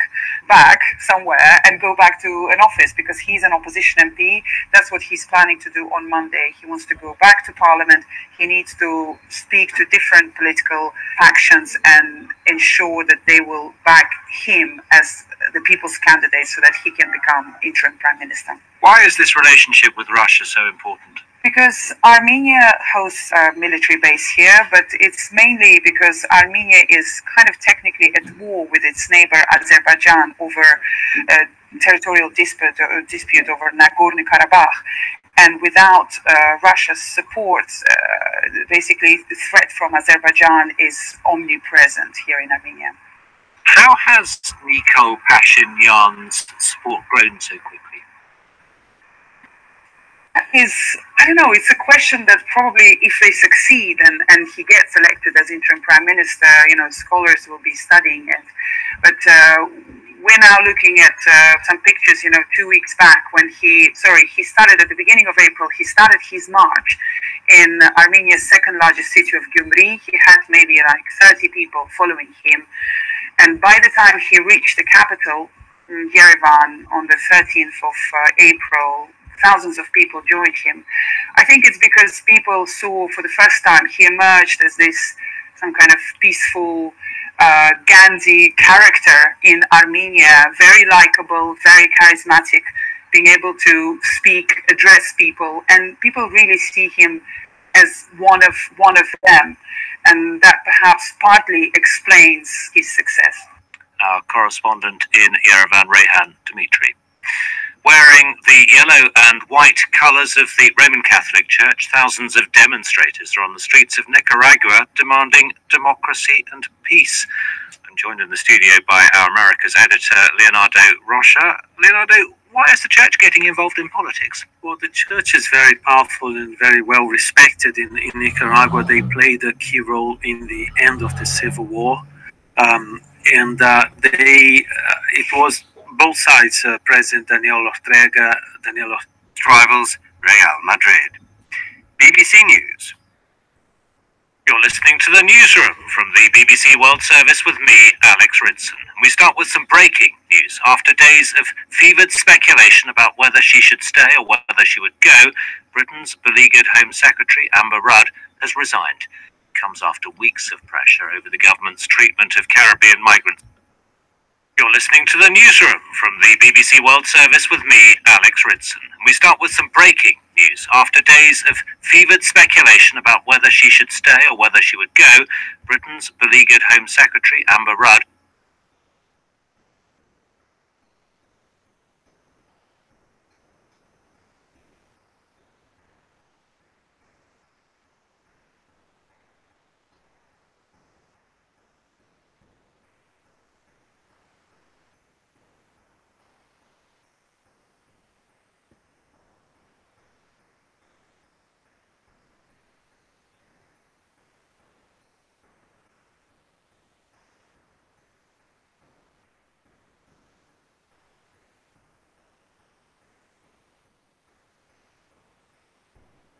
back somewhere and go back to an office because he's an opposition MP. That's what he's planning to do on Monday. He wants to go back to Parliament. He needs to speak to different political factions and ensure that they will back him as the people's candidate so that he can become interim Prime Minister. Why is this relationship with Russia so important? Because Armenia hosts a military base here, but it's mainly because Armenia is kind of technically at war with its neighbor Azerbaijan over a territorial dispute over Nagorno-Karabakh. And without Russia's support, basically the threat from Azerbaijan is omnipresent here in Armenia. How has Nikol Pashinyan's support grown so quickly? I don't know, it's a question that probably if they succeed and he gets elected as interim prime minister, scholars will be studying it. But we're now looking at some pictures, 2 weeks back when he started at the beginning of April, he started his march in Armenia's second largest city of Gyumri. He had maybe like 30 people following him. And by the time he reached the capital, Yerevan, on the 13th of April, thousands of people joined him. I think it's because people saw for the first time he emerged as some kind of peaceful Gandhi character in Armenia, very likable, very charismatic, being able to speak, address people, and people really see him as one of them, and that perhaps partly explains his success. Our correspondent in Yerevan, Rehan Dmitry. Wearing the yellow and white colours of the Roman Catholic Church, thousands of demonstrators are on the streets of Nicaragua demanding democracy and peace. I'm joined in the studio by our America's editor, Leonardo Rocha. Leonardo, why is the church getting involved in politics? Well, the church is very powerful and very well respected in Nicaragua. They played a key role in the end of the Civil War. It was both sides, President Daniel Ortega, Rivals, Real Madrid. BBC News. You're listening to the newsroom from the BBC World Service with me, Alex Ridson. We start with some breaking news. After days of fevered speculation about whether she should stay or whether she would go, Britain's beleaguered Home Secretary Amber Rudd has resigned. It comes after weeks of pressure over the government's treatment of Caribbean migrants. You're listening to the newsroom from the BBC World Service with me, Alex Ridson. We start with some breaking news. After days of fevered speculation about whether she should stay or whether she would go, Britain's beleaguered Home Secretary Amber Rudd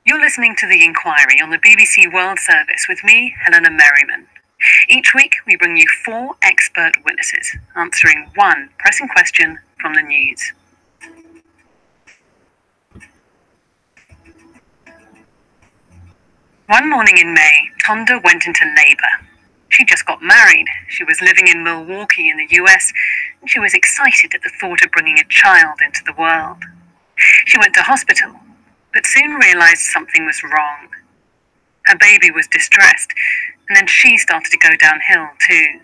You're listening to The Inquiry on the BBC World Service with me, Helena Merriman. Each week, we bring you 4 expert witnesses answering one pressing question from the news. One morning in May, Tonda went into labour. She just got married. She was living in Milwaukee in the US, and she was excited at the thought of bringing a child into the world. She went to hospital, but soon realized something was wrong. Her baby was distressed, and then she started to go downhill too.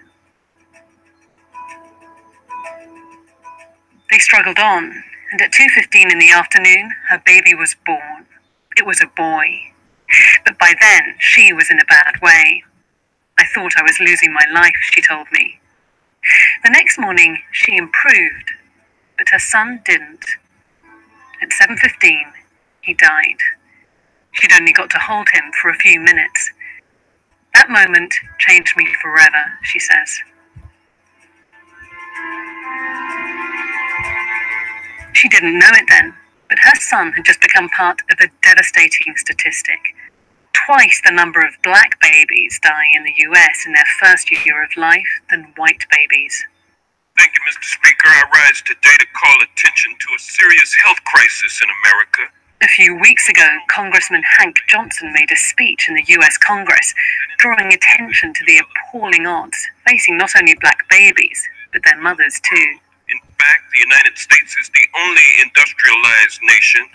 They struggled on, and at 2:15 in the afternoon, her baby was born. It was a boy. But by then, she was in a bad way. I thought I was losing my life, she told me. The next morning, she improved, but her son didn't. At 7:15, he died. She'd only got to hold him for a few minutes. That moment changed me forever, she says. She didn't know it then, but her son had just become part of a devastating statistic. Twice the number of black babies die in the US in their first year of life than white babies. Thank you, Mr. Speaker. I rise today to call attention to a serious health crisis in America. A few weeks ago, Congressman Hank Johnson made a speech in the US Congress, drawing attention to the appalling odds facing not only black babies, but their mothers too. In fact, the United States is the only industrialized nation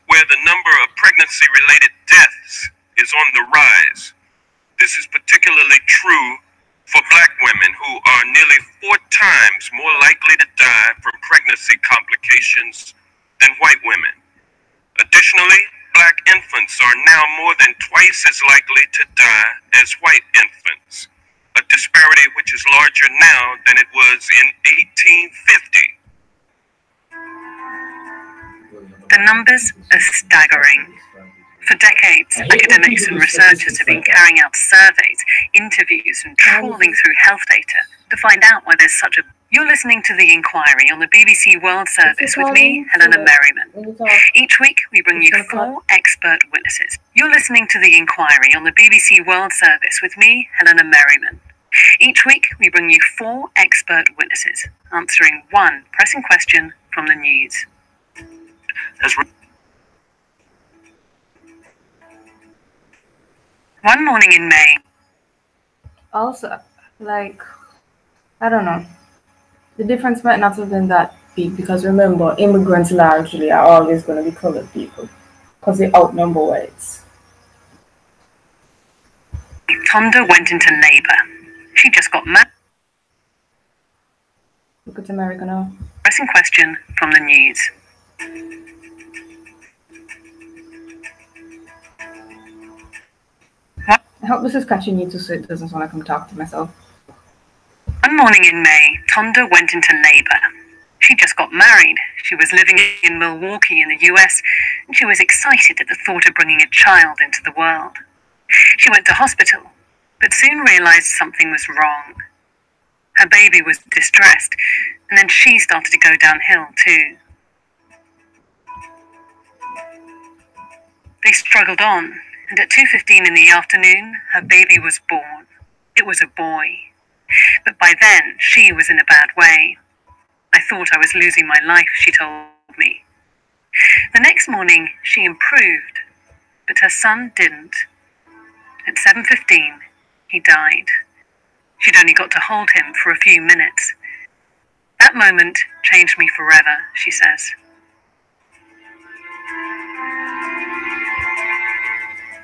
where the number of pregnancy-related deaths is on the rise. This is particularly true for black women who are nearly 4 times more likely to die from pregnancy complications than white women. A Additionally, black infants are now more than twice as likely to die as white infants, a disparity which is larger now than it was in 1850. The numbers are staggering. For decades, academics and researchers have been carrying out surveys, interviews, and trawling through health data to find out why there's such a... You're listening to The Inquiry on the BBC World Service with me, Helena Merriman. Each week, we bring you 4 expert witnesses. You're listening to The Inquiry on the BBC World Service with me, Helena Merriman. Each week, we bring you 4 expert witnesses, answering one pressing question from the news. One morning in May. Also, like, I don't know. The difference might not have been that big because remember, immigrants largely are always going to be colored people because they outnumber whites. Tonda went into labor. She just got married. Look at America now. Pressing question from the news. I hope this is catching you too so it doesn't sound like I'm talking to myself. One morning in May, Tonda went into labor. She just got married. She was living in Milwaukee in the US, and she was excited at the thought of bringing a child into the world. She went to hospital, but soon realized something was wrong. Her baby was distressed, and then she started to go downhill too. They struggled on, and at 2:15 in the afternoon, her baby was born. It was a boy. But by then, she was in a bad way. I thought I was losing my life, she told me. The next morning, she improved, but her son didn't. At 7:15, he died. She'd only got to hold him for a few minutes. That moment changed me forever, she says.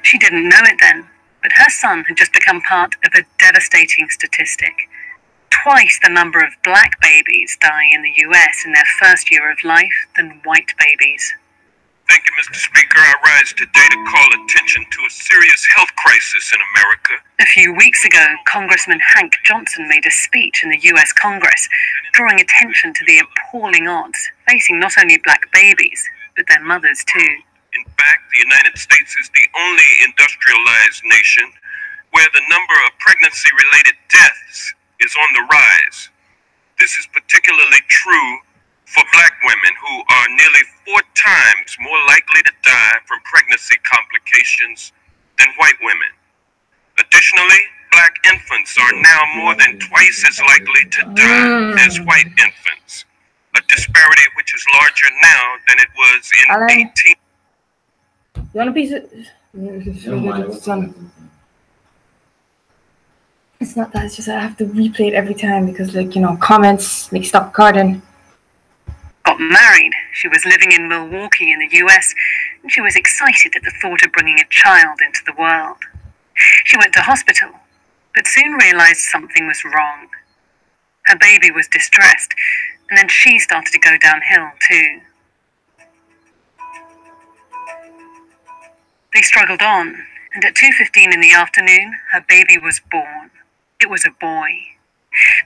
She didn't know it then, but her son had just become part of a devastating statistic. Twice the number of black babies die in the US in their first year of life than white babies. Thank you, Mr. Speaker. I rise today to call attention to a serious health crisis in America. A few weeks ago, Congressman Hank Johnson made a speech in the US Congress, drawing attention to the appalling odds facing not only black babies, but their mothers too. In fact, the United States is the only industrialized nation where the number of pregnancy-related deaths is on the rise. This is particularly true for black women who are nearly 4 times more likely to die from pregnancy complications than white women. Additionally, black infants are now more than twice as likely to die as white infants, a disparity which is larger now than it was in 18... You want a piece of... It's not that, it's just I have to replay it every time because, like, you know, comments make stop recording. Got married. She was living in Milwaukee in the US, and she was excited at the thought of bringing a child into the world. She went to hospital, but soon realized something was wrong. Her baby was distressed, and then she started to go downhill too. They struggled on, and at 2:15 in the afternoon, her baby was born. It was a boy.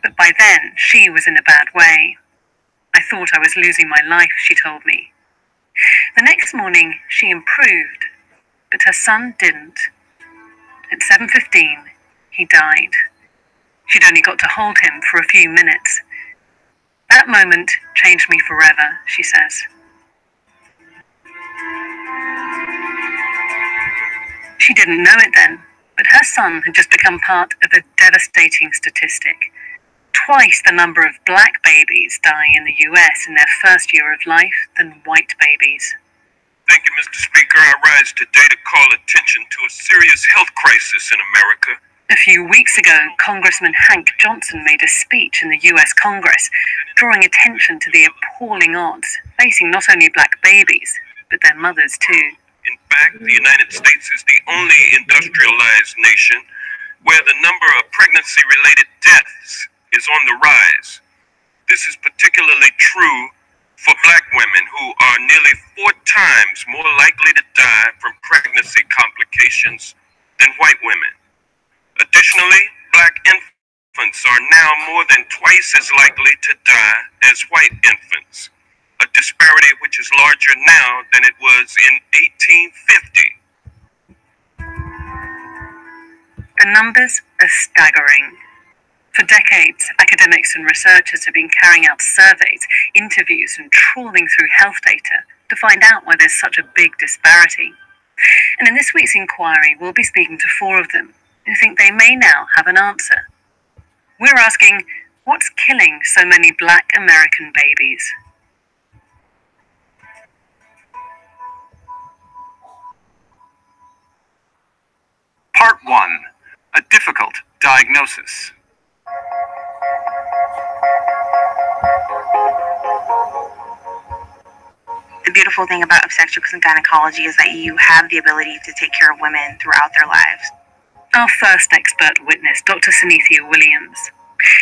But by then, she was in a bad way. I thought I was losing my life, she told me. The next morning, she improved, but her son didn't. At 7:15, he died. She'd only got to hold him for a few minutes. That moment changed me forever, she says. She didn't know it then, but her son had just become part of a devastating statistic. Twice the number of black babies die in the US in their first year of life than white babies. Thank you, Mr. Speaker. I rise today to call attention to a serious health crisis in America. A few weeks ago, Congressman Hank Johnson made a speech in the US Congress, drawing attention to the appalling odds facing not only black babies, but their mothers too. In fact, the United States is the only industrialized nation where the number of pregnancy-related deaths is on the rise. This is particularly true for black women who are nearly 4 times more likely to die from pregnancy complications than white women. Additionally, black infants are now more than twice as likely to die as white infants, a disparity which is larger now than it was in 1850. The numbers are staggering. For decades, academics and researchers have been carrying out surveys, interviews, and trawling through health data to find out why there's such a big disparity. And in this week's inquiry, we'll be speaking to 4 of them who think they may now have an answer. We're asking, what's killing so many black American babies? Part 1. A difficult diagnosis. The beautiful thing about obstetrics and gynecology is that you have the ability to take care of women throughout their lives. Our first expert witness, Dr. Sunithia Williams.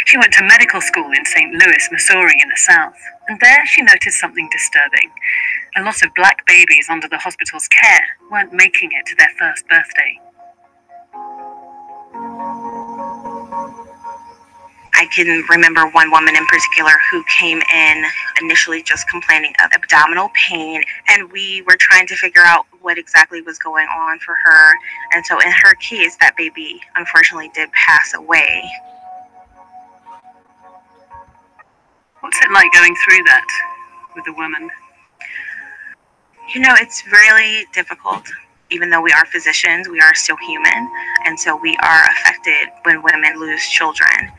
She went to medical school in St. Louis, Missouri in the South, and there she noticed something disturbing. A lot of black babies under the hospital's care weren't making it to their first birthday. I can remember one woman in particular who came in initially just complaining of abdominal pain, and we were trying to figure out what exactly was going on for her. And so in her case, that baby unfortunately did pass away. What's it like going through that with a woman? You know, it's really difficult. Even though we are physicians, we are still human, and so we are affected when women lose children.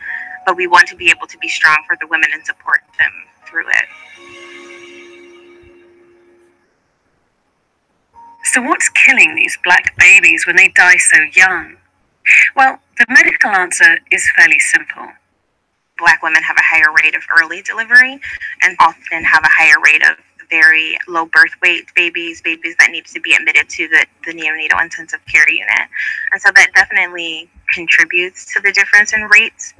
But we want to be able to be strong for the women and support them through it. So what's killing these black babies when they die so young? Well, the medical answer is fairly simple. Black women have a higher rate of early delivery and often have a higher rate of very low birth weight babies that need to be admitted to the neonatal intensive care unit. And so that definitely contributes to the difference in rates.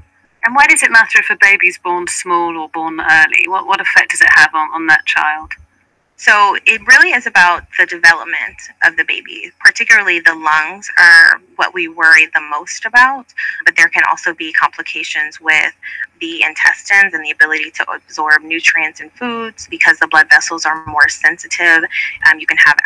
And why does it matter if a baby's born small or born early? What effect does it have on that child? So it really is about the development of the baby. Particularly the lungs are what we worry the most about, but there can also be complications with the intestines and the ability to absorb nutrients and foods because the blood vessels are more sensitive. You can have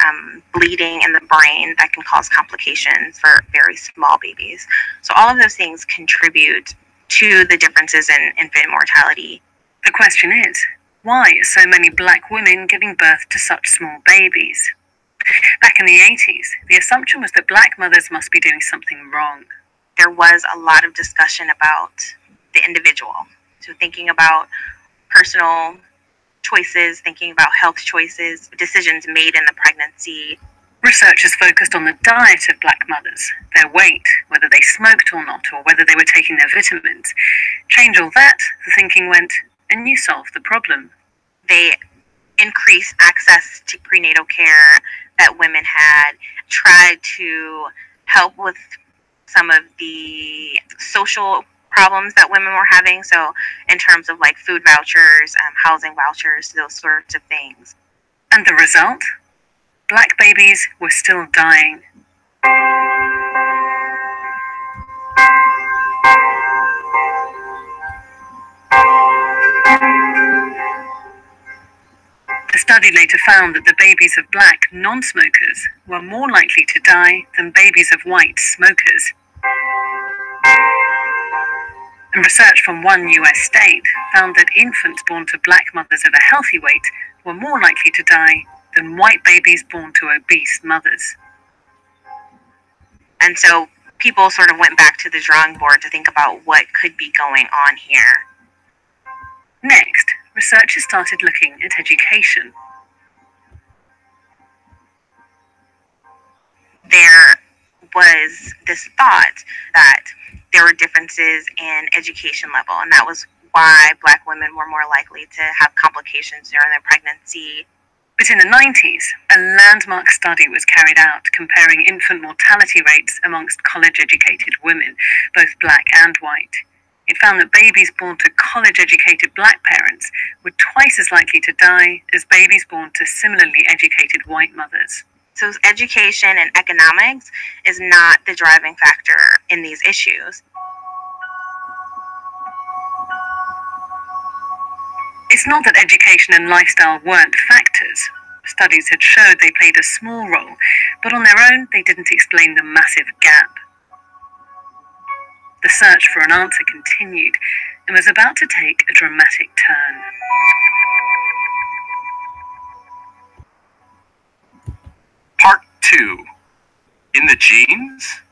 bleeding in the brain that can cause complications for very small babies. So all of those things contribute to the differences in infant mortality. The question is, why are so many black women giving birth to such small babies? Back in the 80s, the assumption was that black mothers must be doing something wrong. There was a lot of discussion about the individual. So thinking about personal choices, thinking about health choices, decisions made in the pregnancy. Researchers focused on the diet of black mothers, their weight, whether they smoked or not, or whether they were taking their vitamins. Change all that, the thinking went, and you solved the problem. They increased access to prenatal care that women had, tried to help with some of the social problems that women were having. So in terms of like food vouchers, housing vouchers, those sorts of things. And the result? Black babies were still dying. The study later found that the babies of black non-smokers were more likely to die than babies of white smokers. And research from one US state found that infants born to black mothers of a healthy weight were more likely to die than white babies born to obese mothers. And so people sort of went back to the drawing board to think about what could be going on here. Next, researchers started looking at education. There was this thought that there were differences in education level, and that was why black women were more likely to have complications during their pregnancy. But in the 90s, a landmark study was carried out comparing infant mortality rates amongst college-educated women, both black and white. It found that babies born to college-educated black parents were twice as likely to die as babies born to similarly educated white mothers. So education and economics is not the driving factor in these issues. It's not that education and lifestyle weren't factors. Studies had showed they played a small role, but on their own, they didn't explain the massive gap. The search for an answer continued and was about to take a dramatic turn. Part 2. In the genes?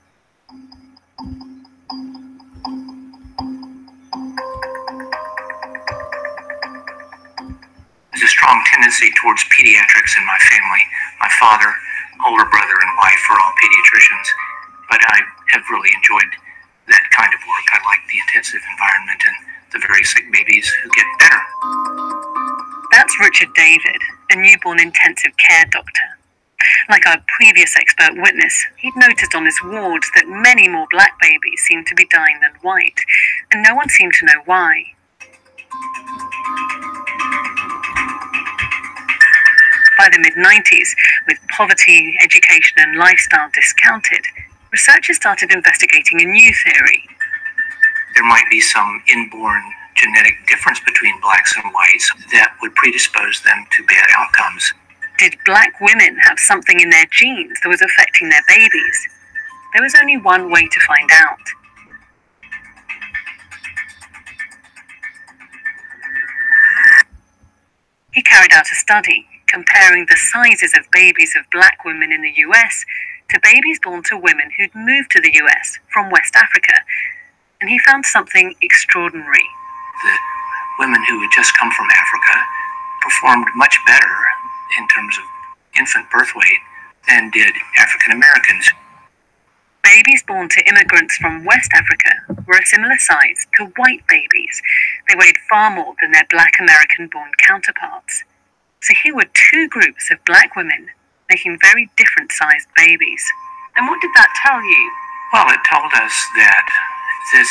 There's a strong tendency towards pediatrics in my family. My father, older brother, and wife are all pediatricians, but I have really enjoyed that kind of work. I like the intensive environment and the very sick babies who get better. That's Richard David, a newborn intensive care doctor. Like our previous expert witness, he'd noticed on his wards that many more black babies seemed to be dying than white, and no one seemed to know why. By the mid-90s, with poverty, education and lifestyle discounted, researchers started investigating a new theory. There might be some inborn genetic difference between blacks and whites that would predispose them to bad outcomes. Did black women have something in their genes that was affecting their babies? There was only one way to find out. He carried out a study comparing the sizes of babies of black women in the US to babies born to women who'd moved to the US from West Africa, and he found something extraordinary. The women who had just come from Africa performed much better in terms of infant birth weight than did African Americans. Babies born to immigrants from West Africa were a similar size to white babies. They weighed far more than their black American-born counterparts. So here were two groups of black women making very different sized babies. And what did that tell you? Well, it told us that this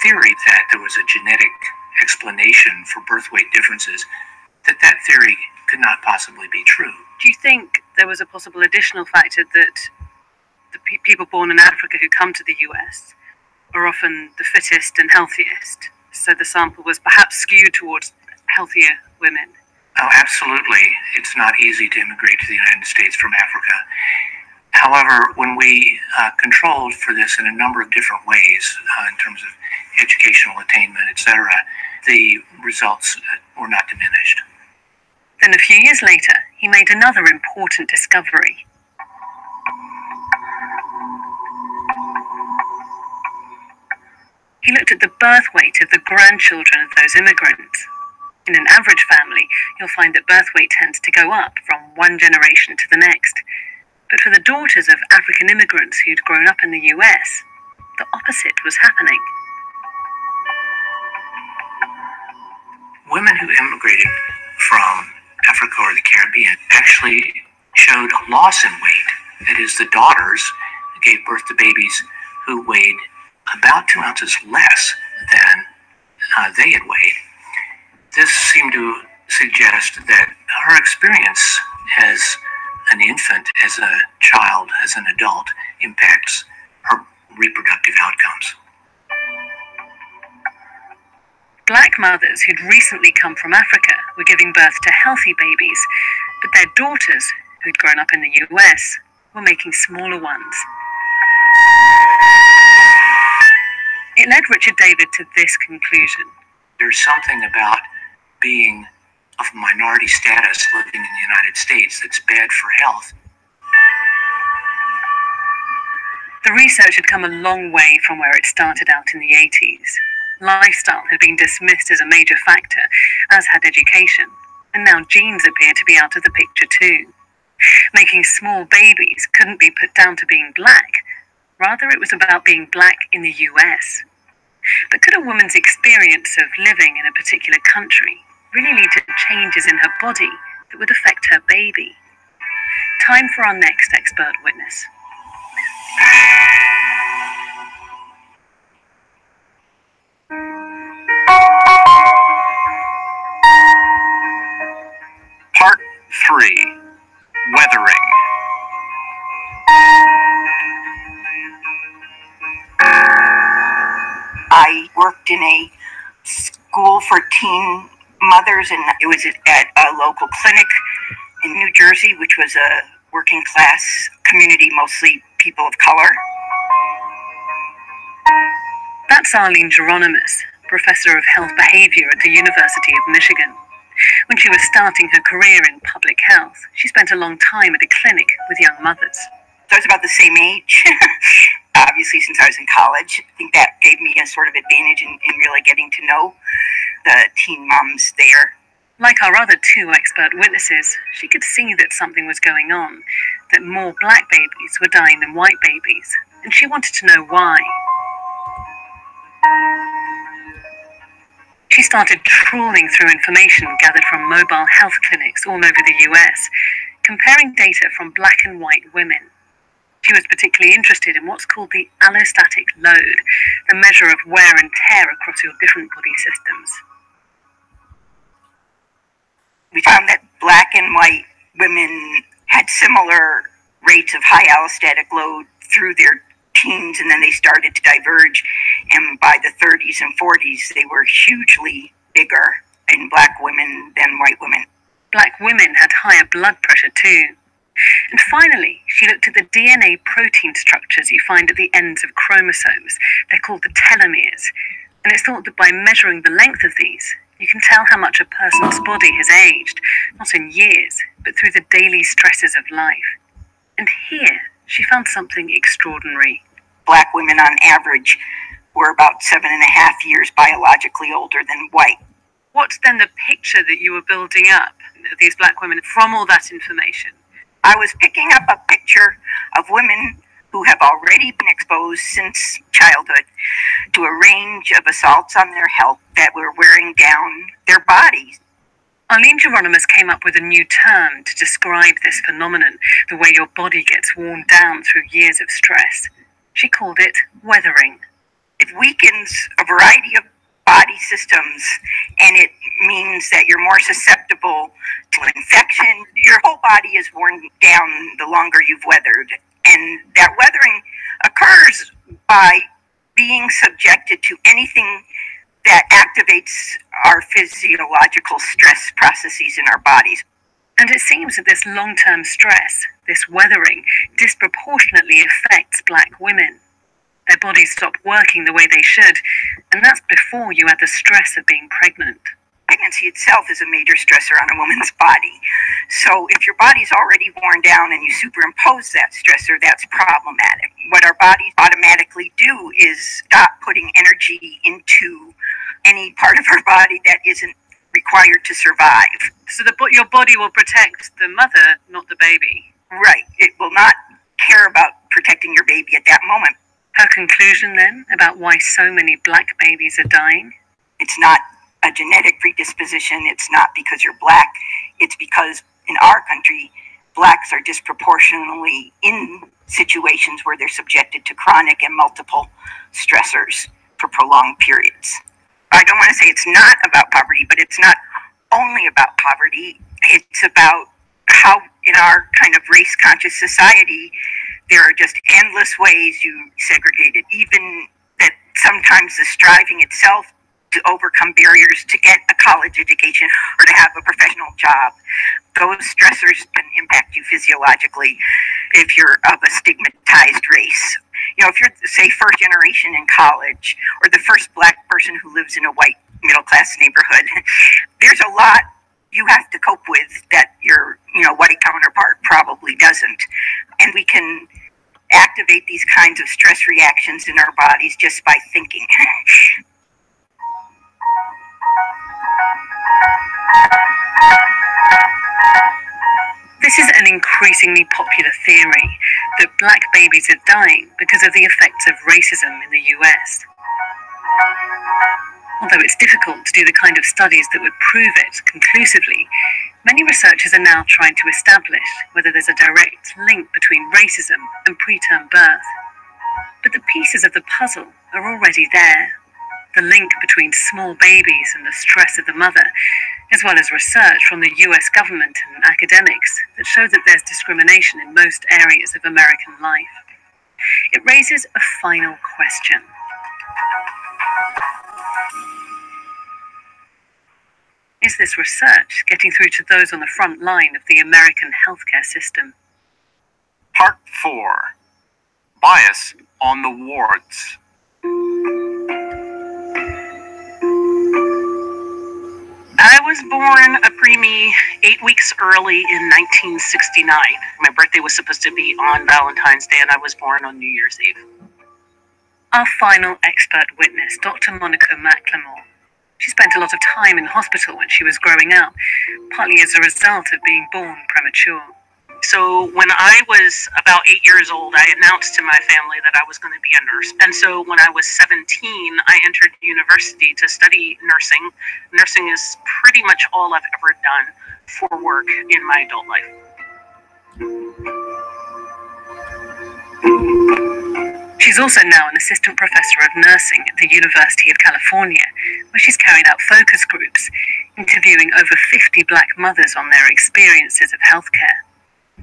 theory that there was a genetic explanation for birth weight differences, that theory could not possibly be true. Do you think there was a possible additional factor that the people born in Africa who come to the US are often the fittest and healthiest, so the sample was perhaps skewed towards healthier women? Oh, absolutely. It's not easy to immigrate to the United States from Africa. However, when we controlled for this in a number of different ways, in terms of educational attainment, etc., the results were not diminished. Then a few years later, he made another important discovery. He looked at the birth weight of the grandchildren of those immigrants. In an average family, you'll find that birth weight tends to go up from one generation to the next. But for the daughters of African immigrants who'd grown up in the US, the opposite was happening. Women who immigrated from Africa or the Caribbean actually showed a loss in weight. That is, the daughters gave birth to babies who weighed about 2 ounces less than they had weighed. This seemed to suggest that her experience as an infant, as a child, as an adult, impacts her reproductive outcomes. Black mothers who'd recently come from Africa were giving birth to healthy babies, but their daughters, who'd grown up in the US, were making smaller ones. It led Richard David to this conclusion. There's something about being of minority status living in the United States that's bad for health. The research had come a long way from where it started out in the 80s. Lifestyle had been dismissed as a major factor, as had education, and now genes appear to be out of the picture too. Making small babies couldn't be put down to being black. Rather, it was about being black in the US. But could a woman's experience of living in a particular country really lead to changes in her body that would affect her baby? Time for our next expert witness. worked in a school for teen mothers, and it was at a local clinic in New Jersey, which was a working class community, mostly people of color. That's Arlene Geronimus, professor of health behavior at the University of Michigan. When she was starting her career in public health, she spent a long time at a clinic with young mothers. So I was about the same age, obviously, since I was in college. I think that gave me a sort of advantage in really getting to know the teen moms there. Like our other two expert witnesses, she could see that something was going on, that more black babies were dying than white babies, and she wanted to know why. She started trawling through information gathered from mobile health clinics all over the US, comparing data from black and white women. She was particularly interested in what's called the allostatic load, the measure of wear and tear across your different body systems. We found that black and white women had similar rates of high allostatic load through their teens, and then they started to diverge, and by the 30s and 40s they were hugely bigger in black women than white women. Black women had higher blood pressure too. And finally, she looked at the DNA protein structures you find at the ends of chromosomes. They're called the telomeres, and it's thought that by measuring the length of these, you can tell how much a person's body has aged, not in years, but through the daily stresses of life. And here, she found something extraordinary. Black women on average were about 7.5 years biologically older than white. What's then the picture that you were building up of these black women from all that information? I was picking up a picture of women who have already been exposed since childhood to a range of assaults on their health that were wearing down their bodies. Arlene Geronimus came up with a new term to describe this phenomenon, the way your body gets worn down through years of stress. She called it weathering. It weakens a variety of body systems, and it means that you're more susceptible to infection. Your whole body is worn down the longer you've weathered, and that weathering occurs by being subjected to anything that activates our physiological stress processes in our bodies. And it seems that this long-term stress, this weathering, disproportionately affects black women. Their bodies stop working the way they should, and that's before you add the stress of being pregnant. Pregnancy itself is a major stressor on a woman's body. So if your body's already worn down and you superimpose that stressor, that's problematic. What our bodies automatically do is stop putting energy into any part of our body that isn't required to survive. So your body will protect the mother, not the baby. Right. It will not care about protecting your baby at that moment. Her conclusion then about why so many black babies are dying? It's not a genetic predisposition. It's not because you're black. It's because in our country, blacks are disproportionately in situations where they're subjected to chronic and multiple stressors for prolonged periods. I don't want to say it's not about poverty, but it's not only about poverty. It's about how in our kind of race-conscious society, there are just endless ways you segregate it, even that sometimes the striving itself to overcome barriers to get a college education or to have a professional job. Those stressors can impact you physiologically if you're of a stigmatized race. You know, if you're, say, first generation in college or the first black person who lives in a white middle-class neighborhood, there's a lot you have to cope with that your, white counterpart probably doesn't. And we can activate these kinds of stress reactions in our bodies just by thinking. This is an increasingly popular theory that black babies are dying because of the effects of racism in the US. Although it's difficult to do the kind of studies that would prove it conclusively, many researchers are now trying to establish whether there's a direct link between racism and preterm birth. But the pieces of the puzzle are already there. The link between small babies and the stress of the mother, as well as research from the US government and academics that show that there's discrimination in most areas of American life. It raises a final question. Is this research getting through to those on the front line of the American healthcare system? Part 4. Bias on the wards. I was born a preemie 8 weeks early in 1969. My birthday was supposed to be on Valentine's Day, and I was born on New Year's Eve. Our final expert witness, Dr. Monica McLemore. She spent a lot of time in hospital when she was growing up, partly as a result of being born premature. So when I was about 8 years old, I announced to my family that I was going to be a nurse. And so when I was 17, I entered university to study nursing. Nursing is pretty much all I've ever done for work in my adult life. She's also now an assistant professor of nursing at the University of California, where she's carried out focus groups, interviewing over 50 Black mothers on their experiences of healthcare.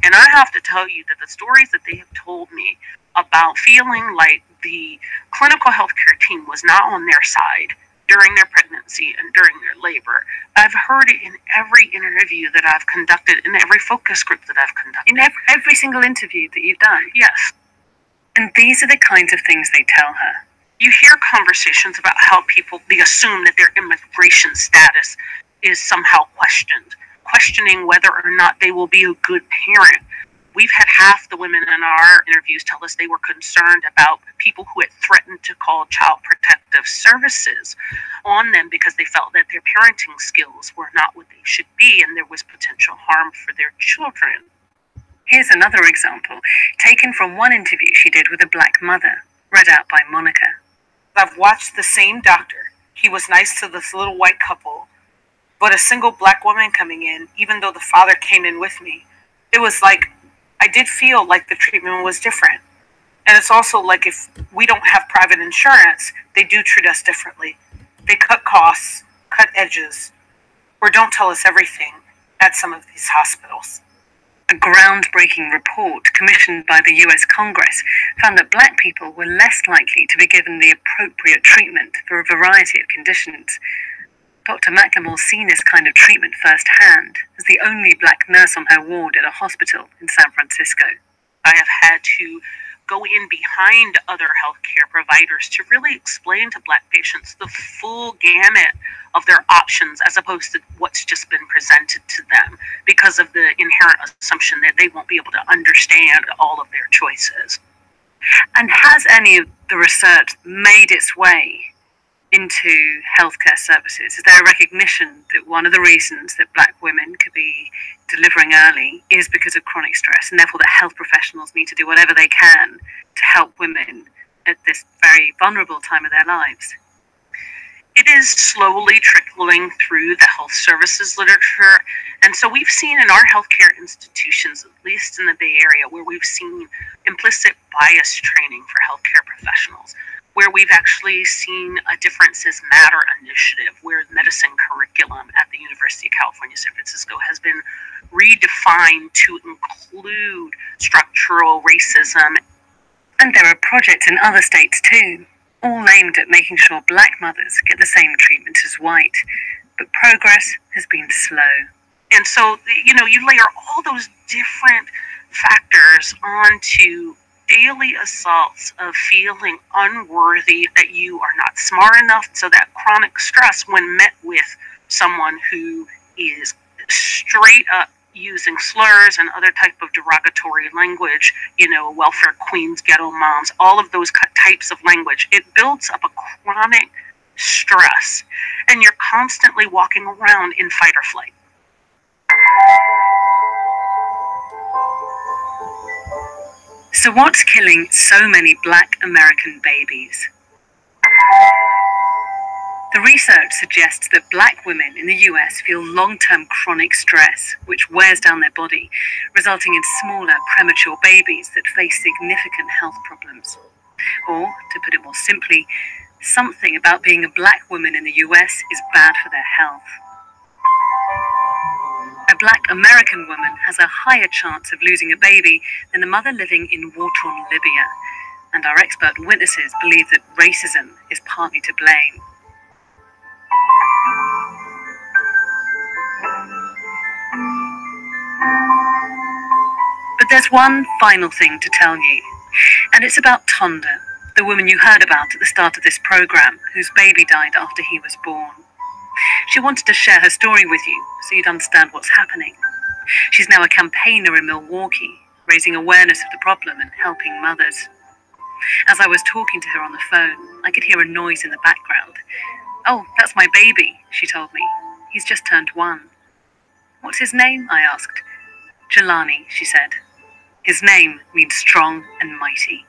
And I have to tell you that the stories that they have told me about feeling like the clinical healthcare team was not on their side during their pregnancy and during their labor, I've heard it in every interview that I've conducted, in every focus group that I've conducted. In every single interview that you've done? Yes. And these are the kinds of things they tell her. You hear conversations about how they assume that their immigration status is somehow questioning whether or not they will be a good parent. We've had half the women in our interviews tell us they were concerned about people who had threatened to call Child Protective Services on them because they felt that their parenting skills were not what they should be and there was potential harm for their children. Here's another example, taken from one interview she did with a Black mother, read out by Monica. I've watched the same doctor. He was nice to this little white couple, but a single Black woman coming in, even though the father came in with me, it was like, I did feel like the treatment was different. And it's also like if we don't have private insurance, they do treat us differently. They cut costs, cut edges, or don't tell us everything at some of these hospitals. A groundbreaking report commissioned by the US Congress found that Black people were less likely to be given the appropriate treatment for a variety of conditions. Dr. McLemore's seen this kind of treatment firsthand as the only Black nurse on her ward at a hospital in San Francisco. I have had to go in behind other healthcare providers to really explain to Black patients the full gamut of their options as opposed to what's just been presented to them because of the inherent assumption that they won't be able to understand all of their choices. And has any of the research made its way into healthcare services? Is there a recognition that one of the reasons that Black women could be delivering early is because of chronic stress, and therefore that health professionals need to do whatever they can to help women at this very vulnerable time of their lives? It is slowly trickling through the health services literature. And so we've seen in our healthcare institutions, at least in the Bay Area, where we've seen implicit bias training for healthcare professionals, where we've actually seen a Differences Matter initiative, where the medicine curriculum at the University of California, San Francisco has been redefined to include structural racism. And there are projects in other states too, all aimed at making sure Black mothers get the same treatment as white. But progress has been slow. And so, you layer all those different factors onto daily assaults of feeling unworthy, that you are not smart enough, so that chronic stress, when met with someone who is straight up using slurs and other type of derogatory language, welfare queens, ghetto moms, all of those types of language, it builds up a chronic stress, and you're constantly walking around in fight or flight. So what's killing so many Black American babies? The research suggests that Black women in the US feel long-term chronic stress, which wears down their body, resulting in smaller, premature babies that face significant health problems. Or, to put it more simply, something about being a Black woman in the US is bad for their health. A Black American woman has a higher chance of losing a baby than a mother living in war-torn Libya, and our expert witnesses believe that racism is partly to blame. But there's one final thing to tell you, and it's about Tonda, the woman you heard about at the start of this program, whose baby died after he was born. She wanted to share her story with you so you'd understand what's happening. She's now a campaigner in Milwaukee, raising awareness of the problem and helping mothers. As I was talking to her on the phone, I could hear a noise in the background. "Oh, that's my baby," she told me. "He's just turned 1. "What's his name?" I asked. "Jelani," she said. "His name means strong and mighty."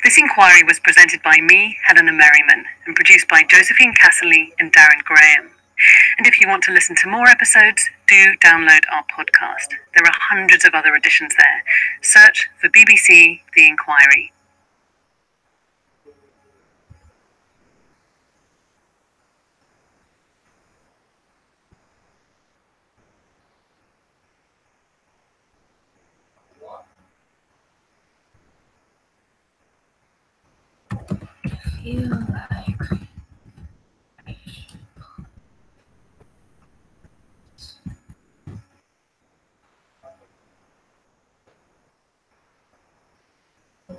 This inquiry was presented by me, Helena Merriman, and produced by Josephine Casserly and Darren Graham. And if you want to listen to more episodes, do download our podcast. There are hundreds of other editions there. Search for BBC The Inquiry. Feel like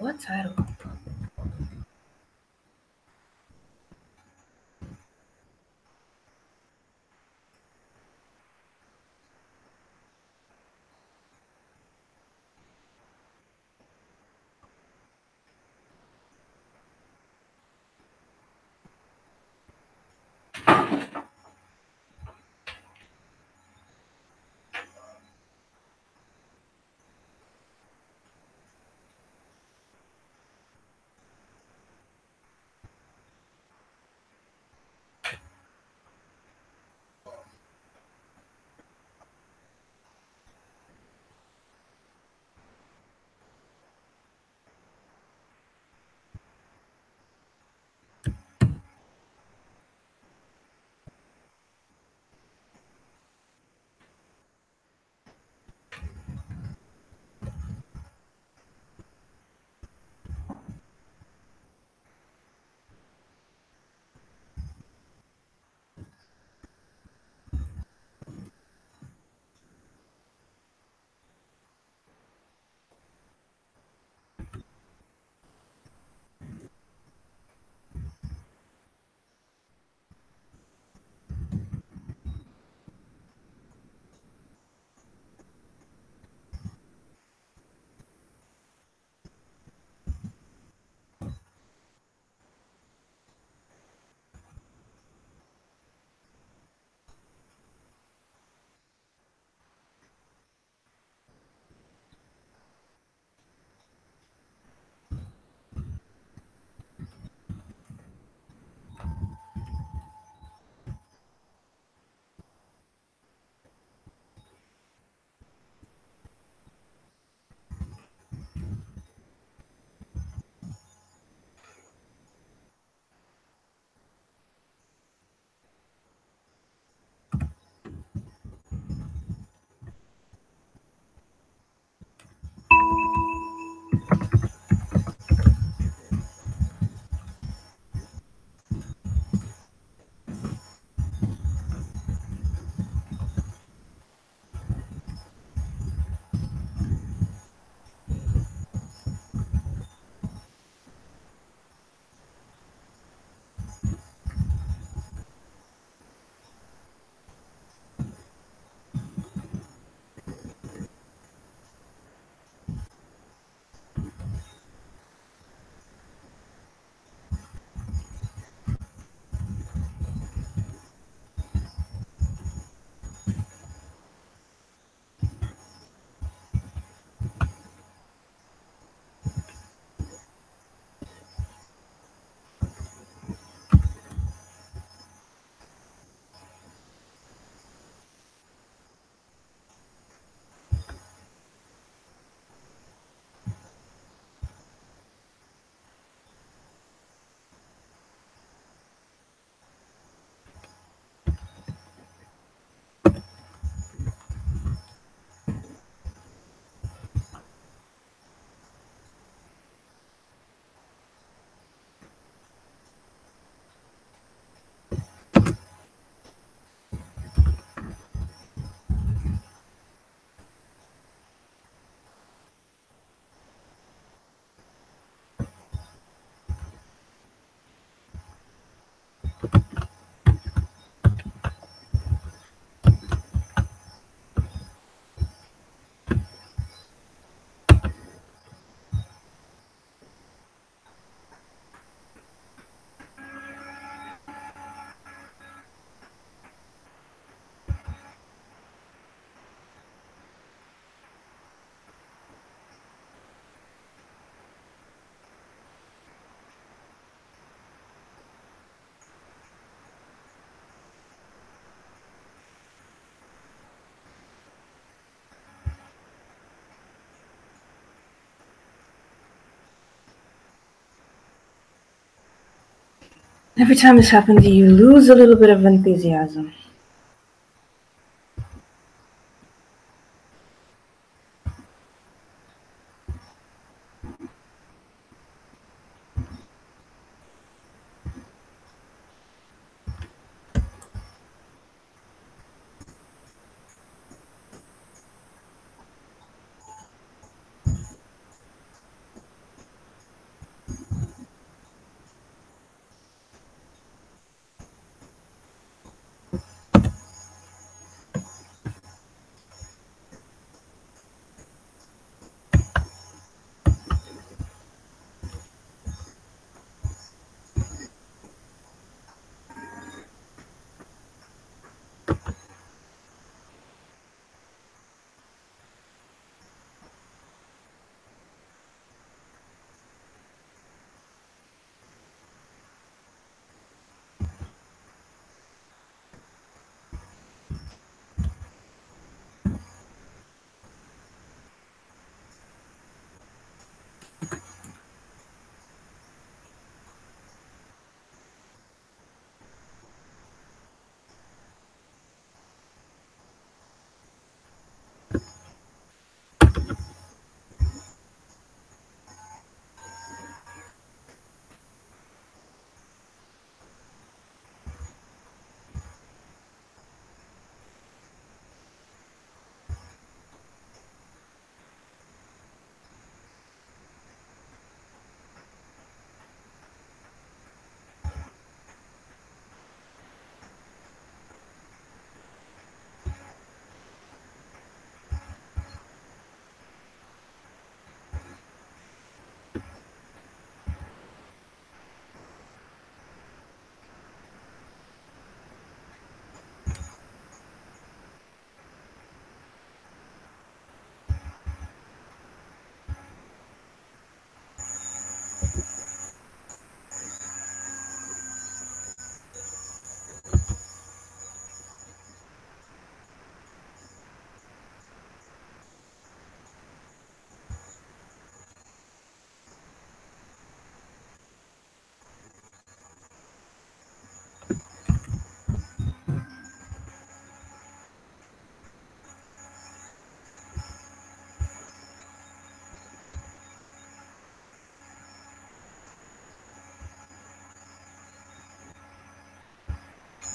what title? Every time this happens, you lose a little bit of enthusiasm.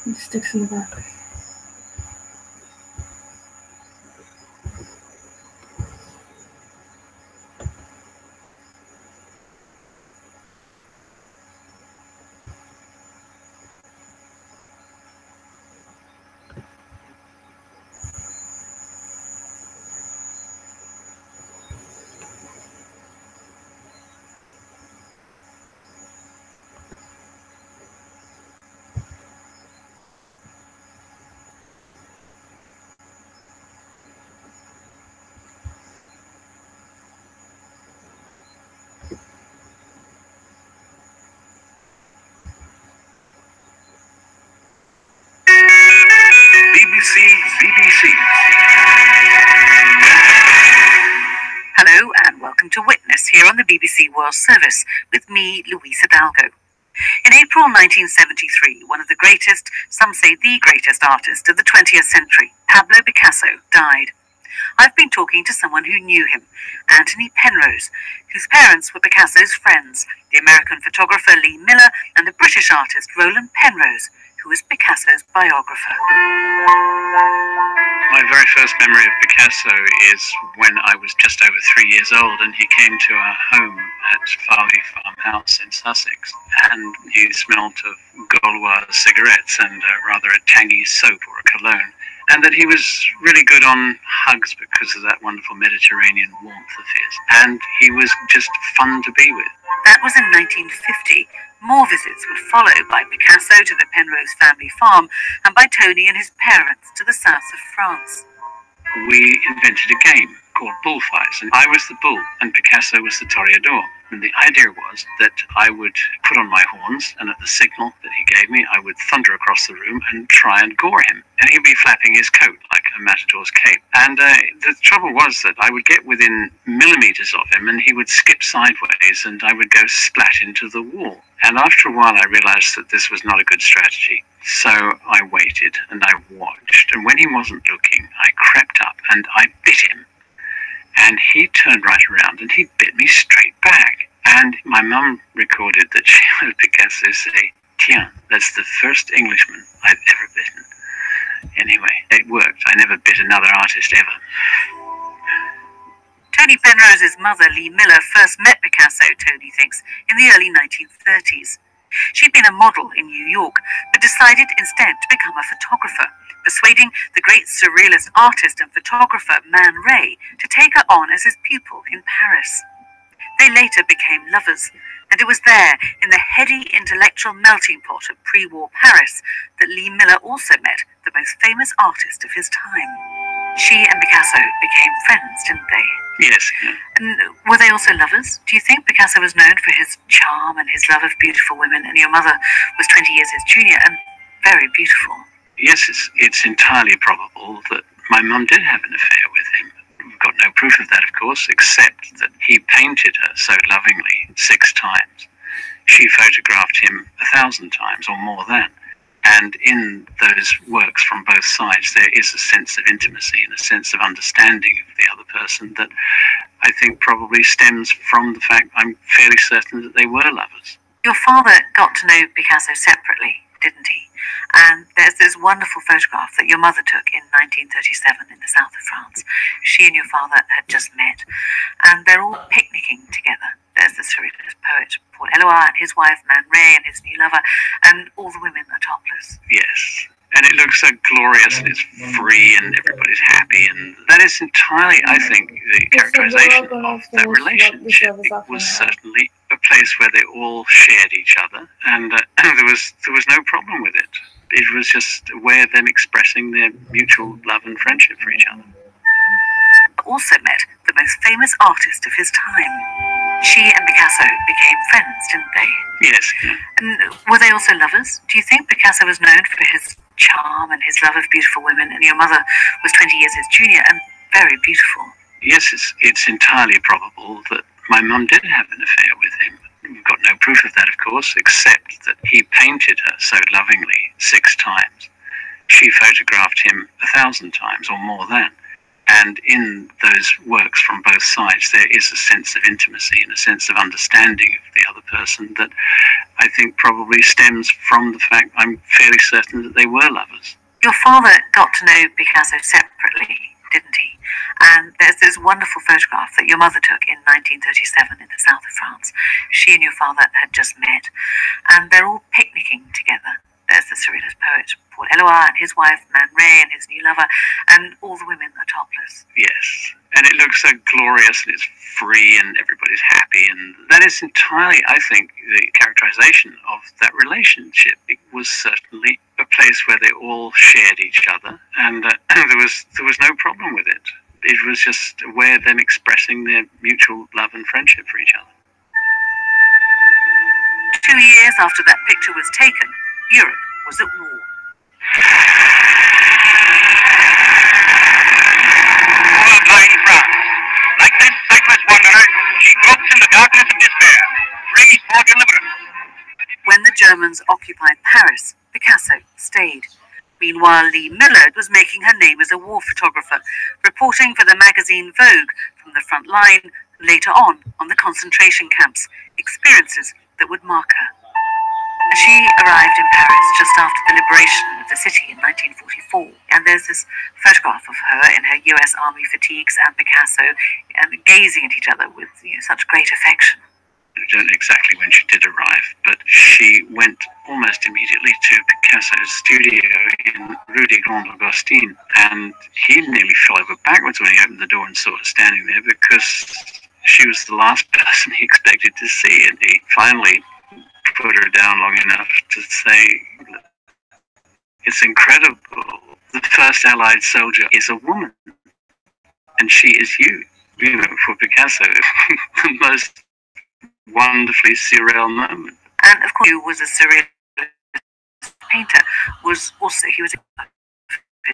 It sticks in the back. BBC. Hello and welcome to Witness here on the BBC World Service with me, Louise Hidalgo. In April 1973, one of the greatest, some say the greatest artist of the 20th century, Pablo Picasso, died. I've been talking to someone who knew him, Anthony Penrose, whose parents were Picasso's friends, the American photographer Lee Miller and the British artist Roland Penrose, who was Picasso's biographer. My very first memory of Picasso is when I was just over 3 years old and he came to our home at Farley Farmhouse in Sussex, and he smelled of Gaulois cigarettes and rather a tangy soap or a cologne, and that he was really good on hugs because of that wonderful Mediterranean warmth of his, and he was just fun to be with. That was in 1950. More visits would follow, by Picasso to the Penrose family farm and by Tony and his parents to the south of France. We invented a game called bullfights, and I was the bull and Picasso was the toreador. And the idea was that I would put on my horns, and at the signal that he gave me, I would thunder across the room and try and gore him. And he'd be flapping his coat like a matador's cape. And the trouble was that I would get within millimeters of him, and he would skip sideways, and I would go splat into the wall. And after a while, I realized that this was not a good strategy. So I waited, and I watched. And when he wasn't looking, I crept up, and I bit him. And he turned right around and he bit me straight back. And my mum recorded that she heard Picasso say, "Tiens, that's the first Englishman I've ever bitten." Anyway, it worked. I never bit another artist ever. Tony Penrose's mother, Lee Miller, first met Picasso, Tony thinks, in the early 1930s. She'd been a model in New York, but decided instead to become a photographer, persuading the great surrealist artist and photographer Man Ray to take her on as his pupil in Paris. They later became lovers, and it was there, in the heady intellectual melting pot of pre-war Paris, that Lee Miller also met the most famous artist of his time. She and Picasso became friends, didn't they? Yes. And were they also lovers? Do you think Picasso was known for his charm and his love of beautiful women, and your mother was 20 years his junior and very beautiful? Yes, it's entirely probable that my mum did have an affair with him. We've got no proof of that, of course, except that he painted her so lovingly 6 times. She photographed him 1,000 times or more than. And in those works from both sides, there is a sense of intimacy and a sense of understanding of the other person that I think probably stems from the fact I'm fairly certain that they were lovers. Your father got to know Picasso separately, didn't he? And there's this wonderful photograph that your mother took in 1937 in the south of France. She and your father had just met, and they're all picnicking together. There's the surrealist poet Paul Eluard and his wife Man Ray and his new lover, and all the women are topless. Yes. And it looks so glorious, and it's free, and everybody's happy, and that is entirely, I think, the characterization of that relationship. It was certainly a place where they all shared each other, and there was no problem with it. It was just a way of them expressing their mutual love and friendship for each other. Also met the most famous artist of his time. She and Picasso became friends, didn't they? Yes. And were they also lovers? Do you think Picasso was known for his charm and his love of beautiful women, and your mother was 20 years his junior and very beautiful? Yes, it's entirely probable that my mum did have an affair with him. We've got no proof of that, of course, except that he painted her so lovingly 6 times. She photographed him 1,000 times or more than. And in those works from both sides, there is a sense of intimacy and a sense of understanding of the other person that I think probably stems from the fact I'm fairly certain that they were lovers. Your father got to know Picasso separately, didn't he? And there's this wonderful photograph that your mother took in 1937 in the south of France. She and your father had just met, and they're all picnicking together. There's the surrealist poet Paul Eluard and his wife Man Ray and his new lover, and all the women are topless. Yes, and it looks so glorious, and it's free, and everybody's happy, and that is entirely, I think, the characterization of that relationship. It was certainly a place where they all shared each other, and there was no problem with it. It was just a way of them expressing their mutual love and friendship for each other. 2 years after that picture was taken, Europe was at war. Blind France. Like this sightless wanderer, she gropes in the darkness of despair, free for deliverance. When the Germans occupied Paris, Picasso stayed. Meanwhile, Lee Miller was making her name as a war photographer, reporting for the magazine Vogue from the front line, later on the concentration camps, experiences that would mark her. She arrived in Paris just after the liberation of the city in 1944, and there's this photograph of her in her US Army fatigues and Picasso and gazing at each other with such great affection. I don't know exactly when she did arrive, but she went almost immediately to Picasso's studio in Rue des Grands Augustins, and he nearly fell over backwards when he opened the door and saw her standing there, because she was the last person he expected to see, and he finally put her down long enough to say, "It's incredible. The first Allied soldier is a woman, and she is you." You know, for Picasso, the most wonderfully surreal moment. And of course, he was a surrealist painter. He was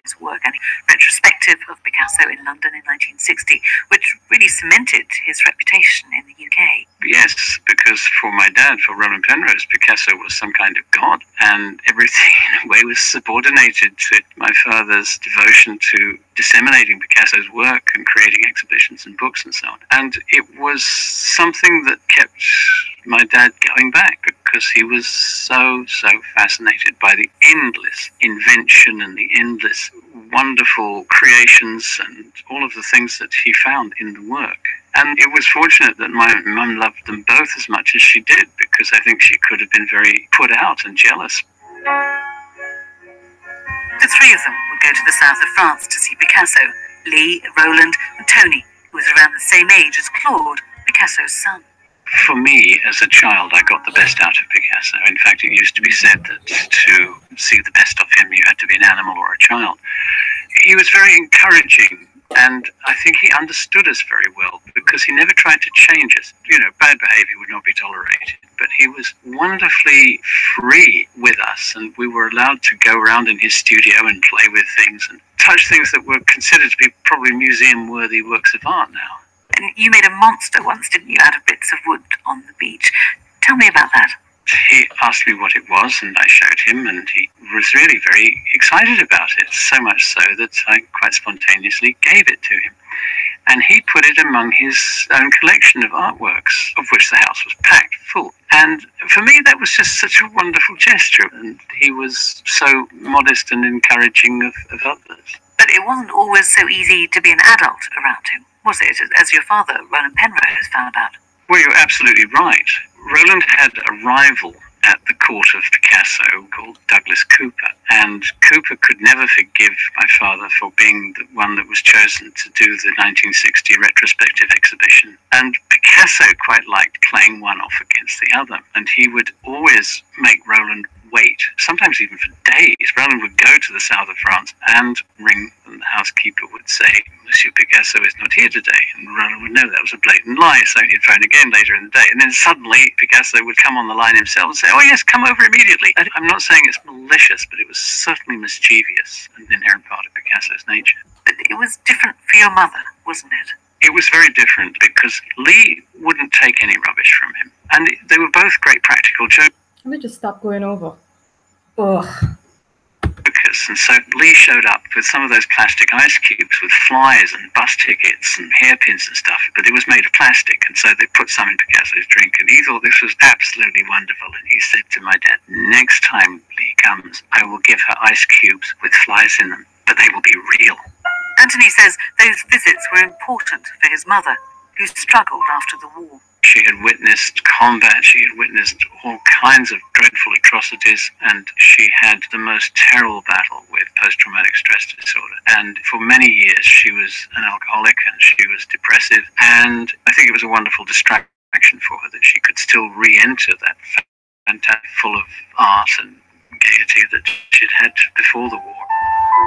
his work and retrospective of Picasso in London in 1960, which really cemented his reputation in the UK. Yes, because for my dad, for Roland Penrose, Picasso was some kind of god, and everything in a way was subordinated to my father's devotion to disseminating Picasso's work and creating exhibitions and books and so on. And it was something that kept my dad going back, because he was so fascinated by the endless invention and the endless wonderful creations and all of the things that he found in the work. And it was fortunate that my mum loved them both as much as she did, because I think she could have been very put out and jealous. The three of them would go to the south of France to see Picasso: Lee, Roland, and Tony, who was around the same age as Claude, Picasso's son. For me, as a child, I got the best out of Picasso. In fact, it used to be said that to see the best of him, you had to be an animal or a child. He was very encouraging, and I think he understood us very well, because he never tried to change us. You know, bad behavior would not be tolerated, but he was wonderfully free with us, and we were allowed to go around in his studio and play with things and touch things that were considered to be probably museum-worthy works of art now. And you made a monster once, didn't you, out of bits of wood on the beach? Tell me about that. He asked me what it was, and I showed him, and he was really very excited about it, so much so that I quite spontaneously gave it to him. And he put it among his own collection of artworks, of which the house was packed full. And for me, that was just such a wonderful gesture, and he was so modest and encouraging of others. But it wasn't always so easy to be an adult around him, was it, as your father, Roland Penrose, found out? Well, you're absolutely right. Roland had a rival at the court of Picasso called Douglas Cooper, and Cooper could never forgive my father for being the one that was chosen to do the 1960 retrospective exhibition. And Picasso quite liked playing one off against the other, and he would always make Roland wait, sometimes even for days. Roland would go to the south of France and ring, and the housekeeper would say, "Monsieur Picasso is not here today." And Roland would know that was a blatant lie, so he'd phone again later in the day. And then suddenly Picasso would come on the line himself and say, "Oh yes, come over immediately." I'm not saying it's malicious, but it was certainly mischievous, an inherent part of Picasso's nature. But it was different for your mother, wasn't it? It was very different, because Lee wouldn't take any rubbish from him. And they were both great practical jokers. Let me just stop going over. Ugh. And so Lee showed up with some of those plastic ice cubes with flies and bus tickets and hairpins and stuff, but it was made of plastic, and so they put some in Picasso's drink, and he thought this was absolutely wonderful, and he said to my dad, "Next time Lee comes, I will give her ice cubes with flies in them, but they will be real." Anthony says those visits were important for his mother, who struggled after the war. She had witnessed combat, she had witnessed all kinds of dreadful atrocities, and she had the most terrible battle with post-traumatic stress disorder. And for many years she was an alcoholic, and she was depressive, and I think it was a wonderful distraction for her that she could still re-enter that fantastic, full of art and gaiety that she'd had before the war.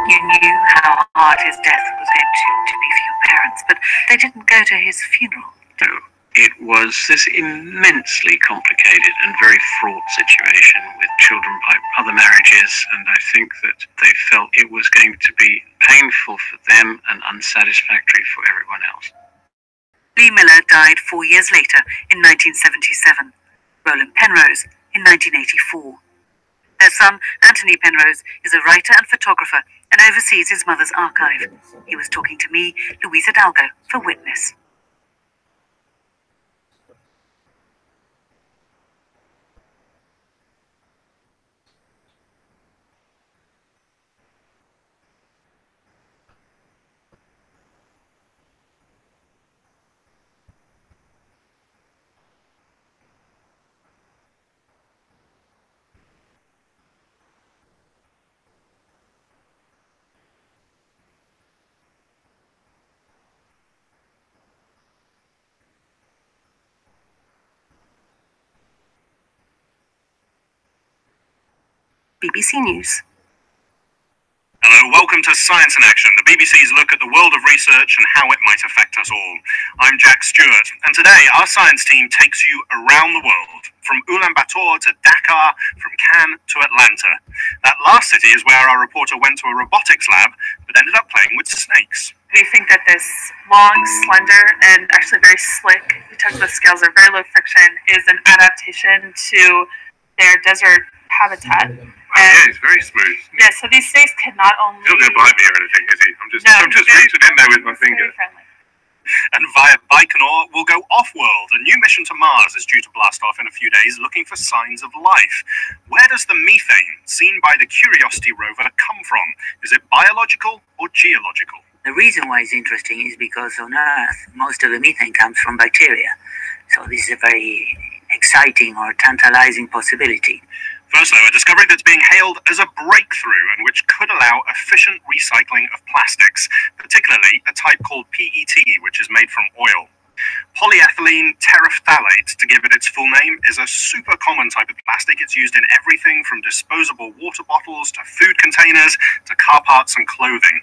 You knew how hard his death was going to be for your parents, but they didn't go to his funeral. No. It was this immensely complicated and very fraught situation with children by other marriages, and I think that they felt it was going to be painful for them and unsatisfactory for everyone else. Lee Miller died 4 years later in 1977, Roland Penrose in 1984. Their son, Anthony Penrose, is a writer and photographer and oversees his mother's archive. He was talking to me, Louisa Dalgo, for Witness. BBC News. Hello, welcome Welcome to Science in Action, the BBC's look at the world of research and how it might affect us all. I'm Jack Stewart, and today our science team takes you around the world, from Ulaanbaatar to Dakar, from Cannes to Atlanta. That last city is where our reporter went to a robotics lab, but ended up playing with snakes. We think that this long, slender, and actually very slick, in terms of the scales are very low friction, is an adaptation to their desert habitat. Yeah, it's very smooth. Yeah, so these snakes can not only... He's not going to bite me or anything, is he? I'm just reaching in there with my finger. And via Baikonur, we'll go off-world. A new mission to Mars is due to blast off in a few days, looking for signs of life. Where does the methane seen by the Curiosity rover come from? Is it biological or geological? The reason why it's interesting is because on Earth, most of the methane comes from bacteria. So this is a very exciting or tantalizing possibility. First, though, a discovery that's being hailed as a breakthrough and which could allow efficient recycling of plastics, particularly a type called PET, which is made from oil. Polyethylene terephthalate, to give it its full name, is a super common type of plastic. It's used in everything from disposable water bottles to food containers to car parts and clothing.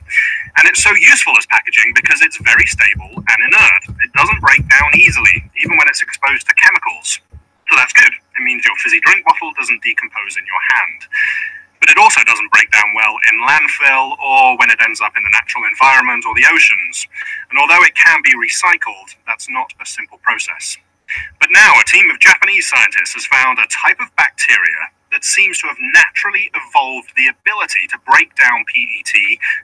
And it's so useful as packaging because it's very stable and inert. It doesn't break down easily, even when it's exposed to chemicals. So that's good. It means your fizzy drink bottle doesn't decompose in your hand. But it also doesn't break down well in landfill or when it ends up in the natural environment or the oceans. And although it can be recycled, that's not a simple process. But now a team of Japanese scientists has found a type of bacteria that seems to have naturally evolved the ability to break down PET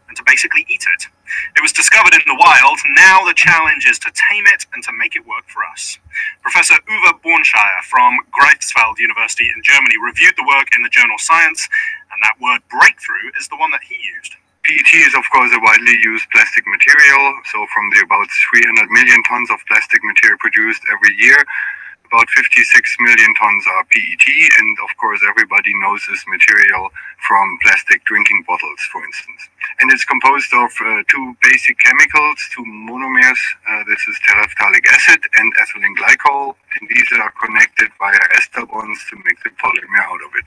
and to basically eat it. It was discovered in the wild. Now the challenge is to tame it and to make it work for us. Professor Uwe Bornscheier from Greifswald University in Germany reviewed the work in the journal Science, and that word breakthrough is the one that he used. PET is, of course, a widely used plastic material. So from the about 300 million tons of plastic material produced every year, about 56 million tons are PET, and of course everybody knows this material from plastic drinking bottles, for instance. And it's composed of two basic chemicals, two monomers. This is terephthalic acid and ethylene glycol, and these are connected via ester bonds to make the polymer out of it.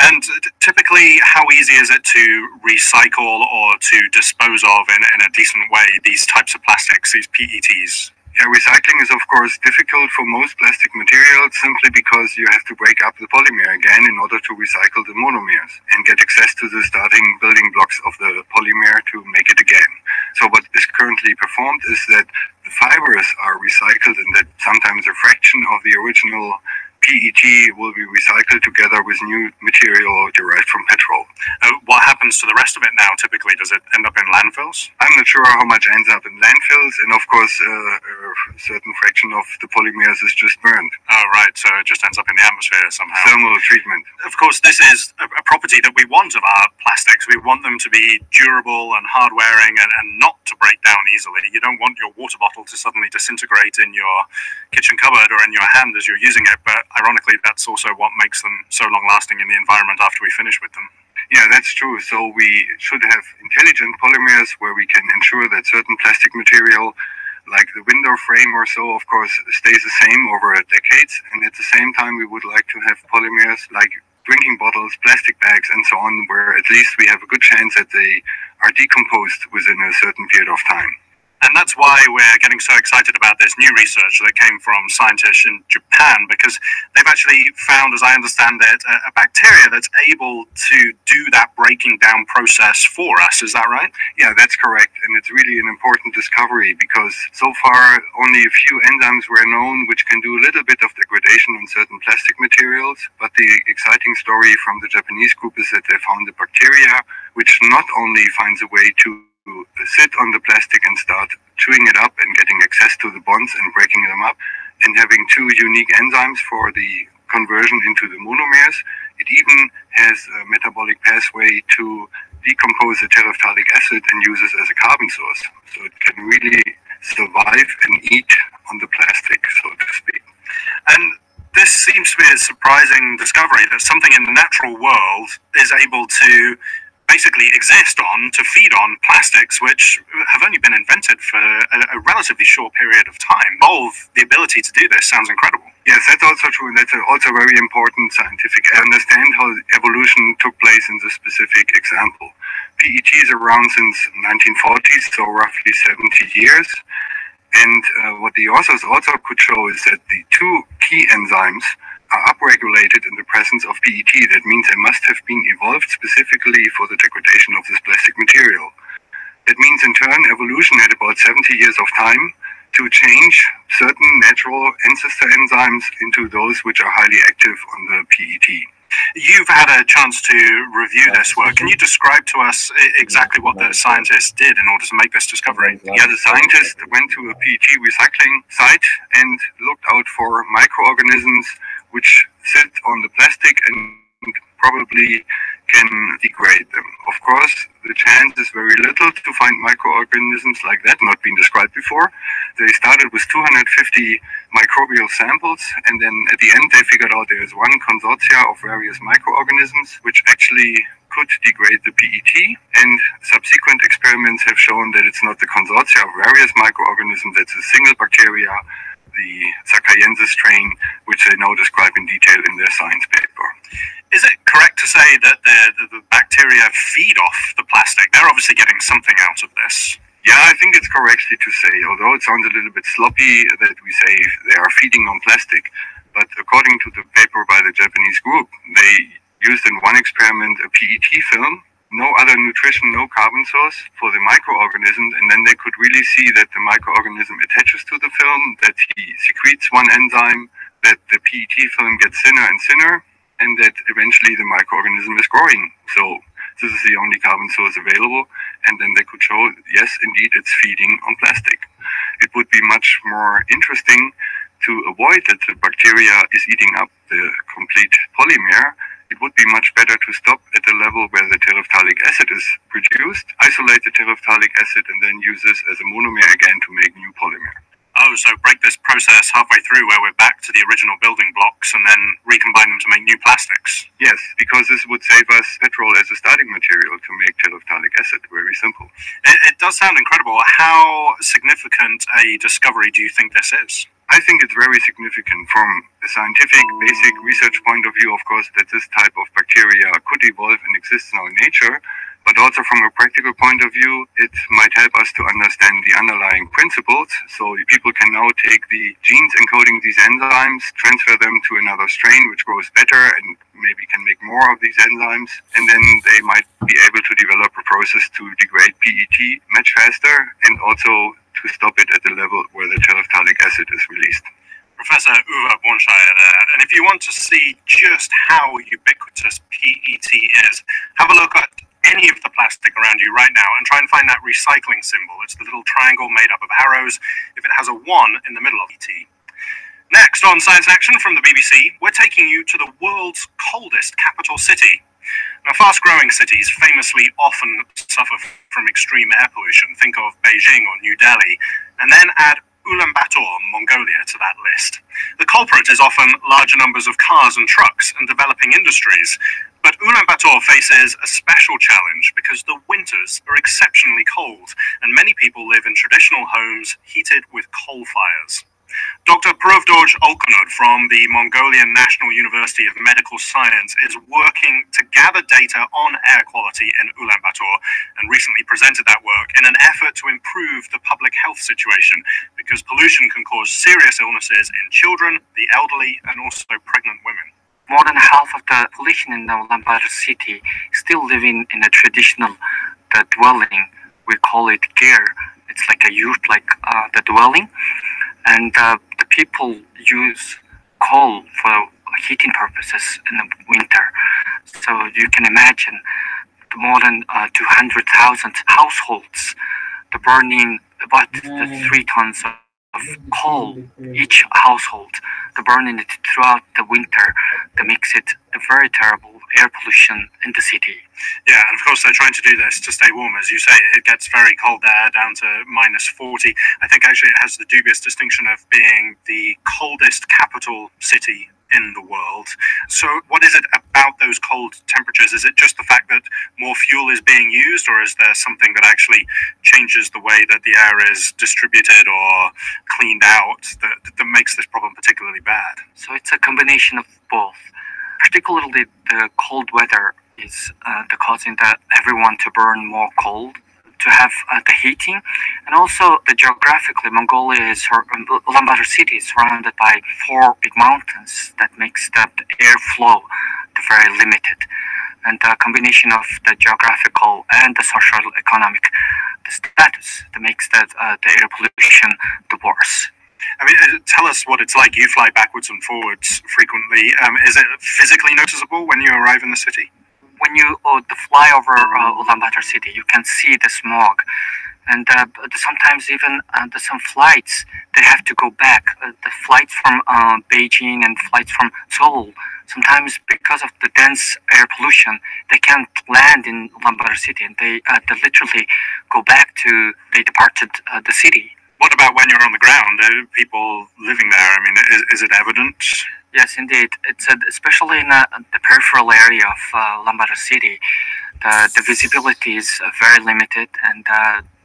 And typically, how easy is it to recycle or to dispose of in a decent way these types of plastics, these PETs? Yeah, recycling is of course difficult for most plastic materials simply because you have to break up the polymer again in order to recycle the monomers and get access to the starting building blocks of the polymer to make it again. So what is currently performed is that the fibers are recycled and that sometimes a fraction of the original PET will be recycled together with new material derived from petrol. What happens to the rest of it now, typically? Does it end up in landfills? I'm not sure how much ends up in landfills, and of course a certain fraction of the polymers is just burned. Oh, right, so it just ends up in the atmosphere somehow. Thermal treatment. Of course, this is a property that we want of our plastics. We want them to be durable and hard-wearing and not to break down easily. You don't want your water bottle to suddenly disintegrate in your kitchen cupboard or in your hand as you're using it, but ironically, that's also what makes them so long-lasting in the environment after we finish with them. Yeah, that's true. So we should have intelligent polymers where we can ensure that certain plastic material, like the window frame or so, of course, stays the same over decades. And at the same time, we would like to have polymers like drinking bottles, plastic bags, and so on, where at least we have a good chance that they are decomposed within a certain period of time. And that's why we're getting so excited about this new research that came from scientists in Japan, because they've actually found, as I understand it, a bacteria that's able to do that breaking down process for us. Is that right? Yeah, that's correct. And it's really an important discovery because so far only a few enzymes were known which can do a little bit of degradation on certain plastic materials. But the exciting story from the Japanese group is that they found a bacteria which not only finds a way to sit on the plastic and start chewing it up and getting access to the bonds and breaking them up and having two unique enzymes for the conversion into the monomers. It even has a metabolic pathway to decompose the terephthalic acid and use it as a carbon source. So it can really survive and eat on the plastic, so to speak. And this seems to be a surprising discovery that something in the natural world is able to basically exist on, to feed on plastics which have only been invented for a relatively short period of time. The ability to do this sounds incredible. Yes, that's also true, and that's also very important scientific. I understand how evolution took place in this specific example. PET is around since 1940s, so roughly 70 years. And what the authors also could show is that the two key enzymes are upregulated in the presence of PET. That means they must have been evolved specifically for the degradation of this plastic material. That means in turn evolution had about 70 years of time to change certain natural ancestor enzymes into those which are highly active on the PET. You've had a chance to review this work. Can you describe to us exactly what the scientists did in order to make this discovery? Yeah, the scientists went to a PET recycling site and looked out for microorganisms which sit on the plastic and probably can degrade them. Of course, the chance is very little to find microorganisms like that, not been described before. They started with 250 microbial samples, and then at the end they figured out there is one consortia of various microorganisms which actually could degrade the PET, and subsequent experiments have shown that it's not the consortia of various microorganisms, it's a single bacteria, the Sakaiensis strain, which they now describe in detail in their science paper. Is it correct to say that the bacteria feed off the plastic? They're obviously getting something out of this. Yeah, I think it's correctly to say, although it sounds a little bit sloppy that we say they are feeding on plastic. But according to the paper by the Japanese group, they used in one experiment a PET film, no other nutrition, no carbon source for the microorganism, and then they could really see that the microorganism attaches to the film, that he secretes one enzyme, that the PET film gets thinner and thinner, and that eventually the microorganism is growing. So this is the only carbon source available, and then they could show, yes, indeed, it's feeding on plastic. It would be much more interesting to avoid that the bacteria is eating up the complete polymer. It would be much better to stop at the level where the terephthalic acid is produced, isolate the terephthalic acid, and then use this as a monomer again to make new polymer. Oh, so break this process halfway through where we're back to the original building blocks and then recombine them to make new plastics? Yes, because this would save us petrol as a starting material to make terephthalic acid. Very simple. It does sound incredible. How significant a discovery do you think this is? I think it's very significant from a scientific, basic research point of view, of course, that this type of bacteria could evolve and exist in our nature. But also from a practical point of view, it might help us to understand the underlying principles. So people can now take the genes encoding these enzymes, transfer them to another strain which grows better and maybe can make more of these enzymes. And then they might be able to develop a process to degrade PET much faster and also to stop it at the level where the terephthalic acid is released. Professor Uwe Bornscheier there. And if you want to see just how ubiquitous PET is, have a look at any of the plastic around you right now and try and find that recycling symbol. It's the little triangle made up of arrows if it has a 1 in the middle of ET. Next on Science Action from the BBC, we're taking you to the world's coldest capital city. Now, fast-growing cities famously often suffer from extreme air pollution. Think of Beijing or New Delhi, and then add Ulaanbaatar, Mongolia, to that list. The culprit is often larger numbers of cars and trucks and developing industries. But Ulaanbaatar faces a special challenge because the winters are exceptionally cold and many people live in traditional homes heated with coal fires. Dr. Provdoj Olkanud from the Mongolian National University of Medical Science is working to gather data on air quality in Ulaanbaatar and recently presented that work in an effort to improve the public health situation because pollution can cause serious illnesses in children, the elderly, and also pregnant women. More than half of the population in the Ulaanbaatar city still living in a traditional dwelling. We call it ger. It's like a yurt, like the dwelling. And the people use coal for heating purposes in the winter. So you can imagine more than 200,000 households, the burning about 3 tons of coal each household, the burning it throughout the winter, that makes it a very terrible air pollution in the city. Yeah, and of course they're trying to do this to stay warm. As you say, it gets very cold there, down to -40. I think actually it has the dubious distinction of being the coldest capital city in the world. So what is it about those cold temperatures? Is it just the fact that more fuel is being used, or is there something that actually changes the way that the air is distributed or cleaned out that makes this problem particularly bad? So it's a combination of both. Particularly the cold weather is causing everyone to burn more coal to have the heating, and also geographically, Ulaanbaatar city is surrounded by 4 big mountains that makes the airflow very limited, and the combination of the geographical and the social economic status that makes the air pollution the worse. I mean, tell us what it's like. You fly backwards and forwards frequently. Is it physically noticeable when you arrive in the city? When you fly over Ulaanbaatar city, you can see the smog, and sometimes even some flights they have to go back. The flights from Beijing and flights from Seoul, sometimes because of the dense air pollution, they can't land in Ulaanbaatar city, and they literally go back to they departed the city. What about when you're on the ground? People living there, I mean, is it evident? Yes, indeed. It's especially in the peripheral area of Ulaanbaatar city, the visibility is very limited, and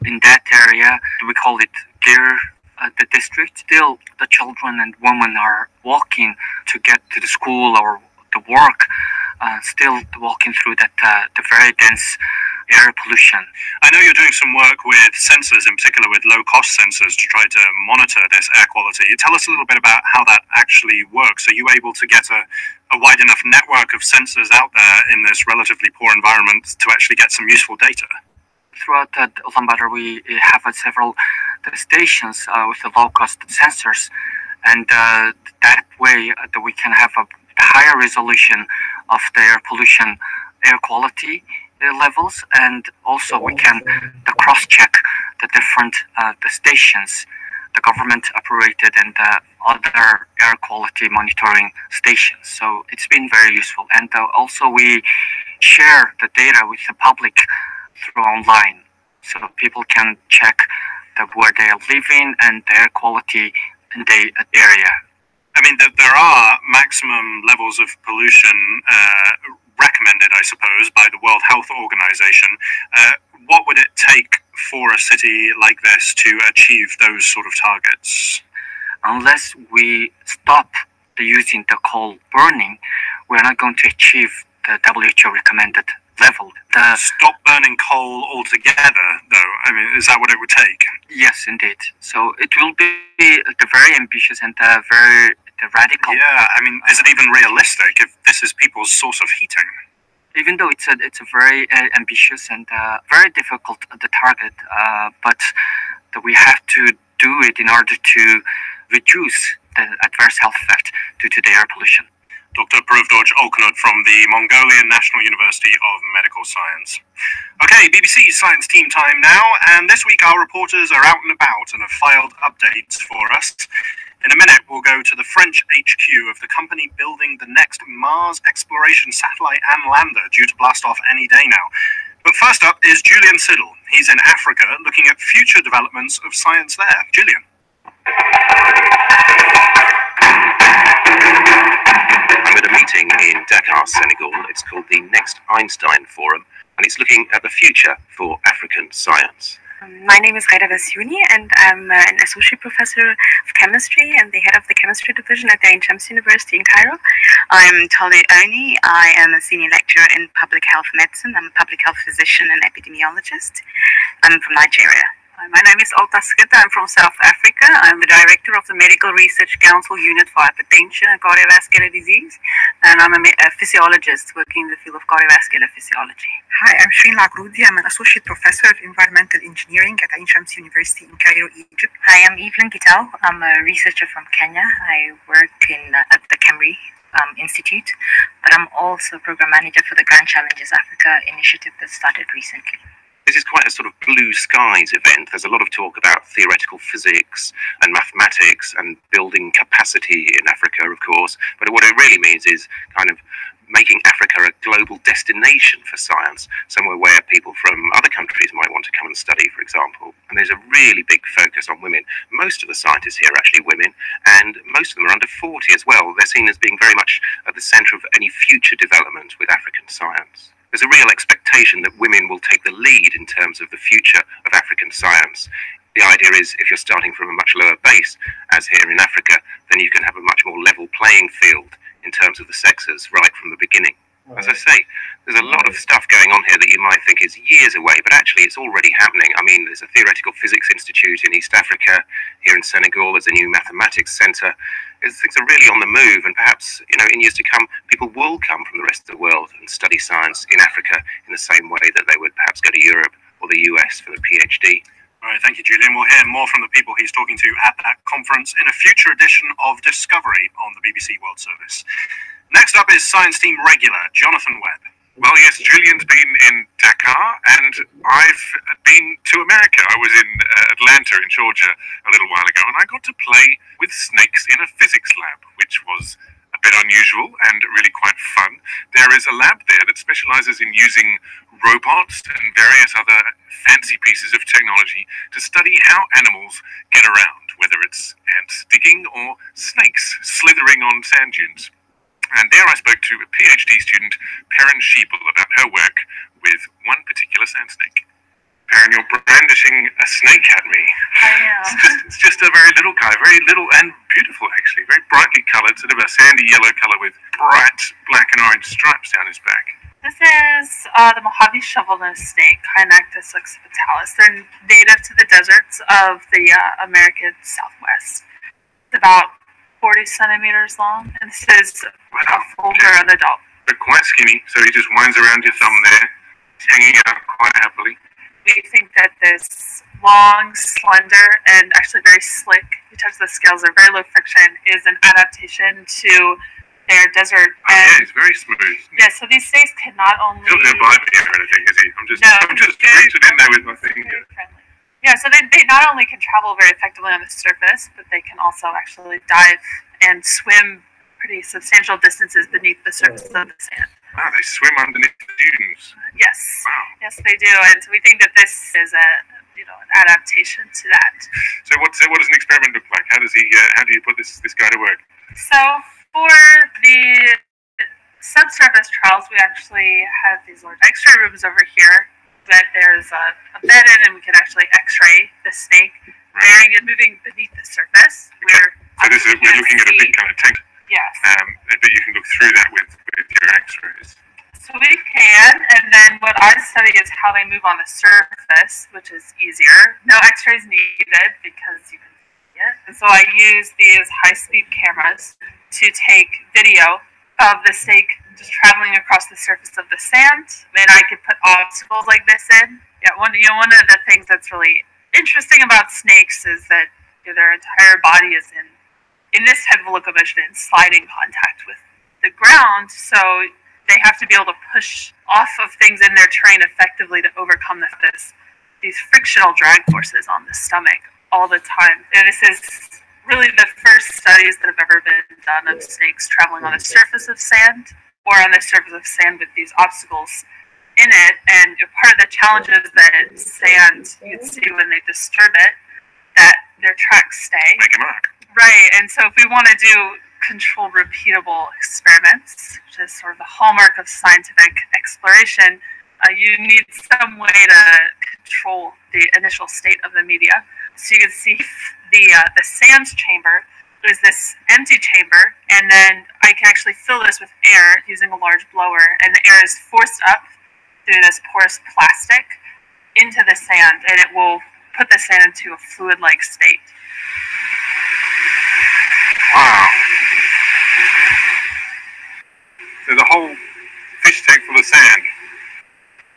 in that area, we call it Gir, the district. Still, the children and women are walking to get to the school or the work, still walking through the very dense air pollution. I know you're doing some work with sensors, in particular with low-cost sensors, to try to monitor this air quality. Tell us a little bit about how that actually works. Are you able to get a wide enough network of sensors out there in this relatively poor environment to actually get some useful data? Throughout Ulaanbaatar, we have several stations with the low-cost sensors, and that way we can have a higher resolution of the air pollution, air quality levels, and also we can cross-check the different the stations, the government operated and other air quality monitoring stations. So it's been very useful, and also we share the data with the public through online, so people can check where they are living and the air quality in the area. I mean, there are maximum levels of pollution recommended, I suppose, by the World Health Organization. What would it take for a city like this to achieve those sort of targets? Unless we stop using the coal burning, we're not going to achieve the WHO recommended level. Stop burning coal altogether, though? I mean, is that what it would take? Yes, indeed. So it will be very ambitious and very radical. Yeah, I mean, is it even realistic if this is people's source of heating? Even though it's a very ambitious and very difficult target, but we have to do it in order to reduce the adverse health effect due to the air pollution. Dr. Pravdoj Olkanut from the Mongolian National University of Medical Science. Okay, BBC Science Team time now, and this week our reporters are out and about and have filed updates for us. In a minute, we'll go to the French HQ of the company building the next Mars exploration satellite and lander, due to blast off any day now. But first up is Julian Siddle. He's in Africa, looking at future developments of science there. Julian. I'm at a meeting in Dakar, Senegal. It's called the Next Einstein Forum, and it's looking at the future for African science. My name is Ghaida Bassiouni, and I'm an associate professor of chemistry and the head of the chemistry division at the Ain Shams University in Cairo. I'm Tolu Oni. I am a senior lecturer in public health medicine. I'm a public health physician and epidemiologist. I'm from Nigeria. My name is Alta Skita. I'm from South Africa. I'm the director of the Medical Research Council Unit for Hypertension and Cardiovascular Disease, and I'm a physiologist working in the field of cardiovascular physiology. Hi, I'm Shireen Lagroudi. I'm an associate professor of environmental engineering at Ain Shams University in Cairo, Egypt. Hi, I'm Evelyn Gitao. I'm a researcher from Kenya. I work at the Kemri Institute, but I'm also program manager for the Grand Challenges Africa initiative that started recently. This is quite a sort of blue skies event. There's a lot of talk about theoretical physics and mathematics and building capacity in Africa, of course. But what it really means is kind of making Africa a global destination for science, somewhere where people from other countries might want to come and study, for example. And there's a really big focus on women. Most of the scientists here are actually women, and most of them are under 40 as well. They're seen as being very much at the centre of any future development with African science. There's a real expectation that women will take the lead in terms of the future of African science. The idea is if you're starting from a much lower base, as here in Africa, then you can have a much more level playing field in terms of the sexes right from the beginning. As I say, there's a lot of stuff going on here that you might think is years away, but actually it's already happening. I mean, there's a Theoretical Physics Institute in East Africa, here in Senegal, there's a new mathematics centre. Things are really on the move, and perhaps, in years to come, people will come from the rest of the world and study science in Africa in the same way that they would perhaps go to Europe or the US for a PhD. All right, thank you, Julian. We'll hear more from the people he's talking to at that conference in a future edition of Discovery on the BBC World Service. Next up is Science Team regular, Jonathan Webb. Well, yes, Julian's been in Dakar, and I've been to America. I was in Atlanta in Georgia a little while ago, and I got to play with snakes in a physics lab, which was a bit unusual and really quite fun. There is a lab there that specializes in using robots and various other fancy pieces of technology to study how animals get around, whether it's ants digging or snakes slithering on sand dunes. And there I spoke to a PhD student, Perrin Sheeple, about her work with one particular sand snake. Perrin, you're brandishing a snake at me. I am. It's just a very little guy, very little and beautiful actually, very brightly coloured, sort of a sandy yellow colour with bright black and orange stripes down his back. This is the Mojave shovelnose snake, Hynactis occipitalis. They're native to the deserts of the American Southwest. It's about 40 centimeters long, and this is a full-grown adult. But quite skinny, so he just winds around your thumb there, hanging out quite happily. We think that this long, slender, and actually very slick, you touch the scales, they're very low friction, is an adaptation to their desert. Yeah, he's very smooth. Yeah, so these snakes can not only... He'll never bite me or anything, is he? I'm just reaching in there with my finger. Yeah, so they not only can travel very effectively on the surface, but they can also actually dive and swim pretty substantial distances beneath the surface of the sand. Wow, they swim underneath the dunes. Yes. Wow. Yes, they do, and so we think that this is an adaptation to that. So what does an experiment look like? How do you put this guy to work? So for the subsurface trials, we actually have these large X-ray rooms over here that there's a bed in, and we can actually X-ray the snake bearing and moving beneath the surface. Okay. So we're looking at a big kind of tank. Yes. But you can look through that with your X-rays. So we can, and then what I study is how they move on the surface, which is easier. No X-rays needed because you can see it. And so I use these high-speed cameras to take video of the snake just traveling across the surface of the sand. And I could put obstacles like this in. Yeah, one of the things that's really interesting about snakes is that their entire body is in this type of locomotion in sliding contact with the ground, so they have to be able to push off of things in their terrain effectively to overcome these frictional drag forces on the stomach all the time. And this is really the first studies that have ever been done of snakes traveling on the surface of sand or on the surface of sand with these obstacles in it. And part of the challenge is that sand, you can see when they disturb it, that their tracks stay. Make a mark. Right, and so if we want to do controlled, repeatable experiments, which is sort of the hallmark of scientific exploration, you need some way to control the initial state of the media. So you can see the sands chamber is this empty chamber, and then I can actually fill this with air using a large blower, and the air is forced up through this porous plastic into the sand, and it will put the sand into a fluid-like state. Wow. So the whole fish tank full of sand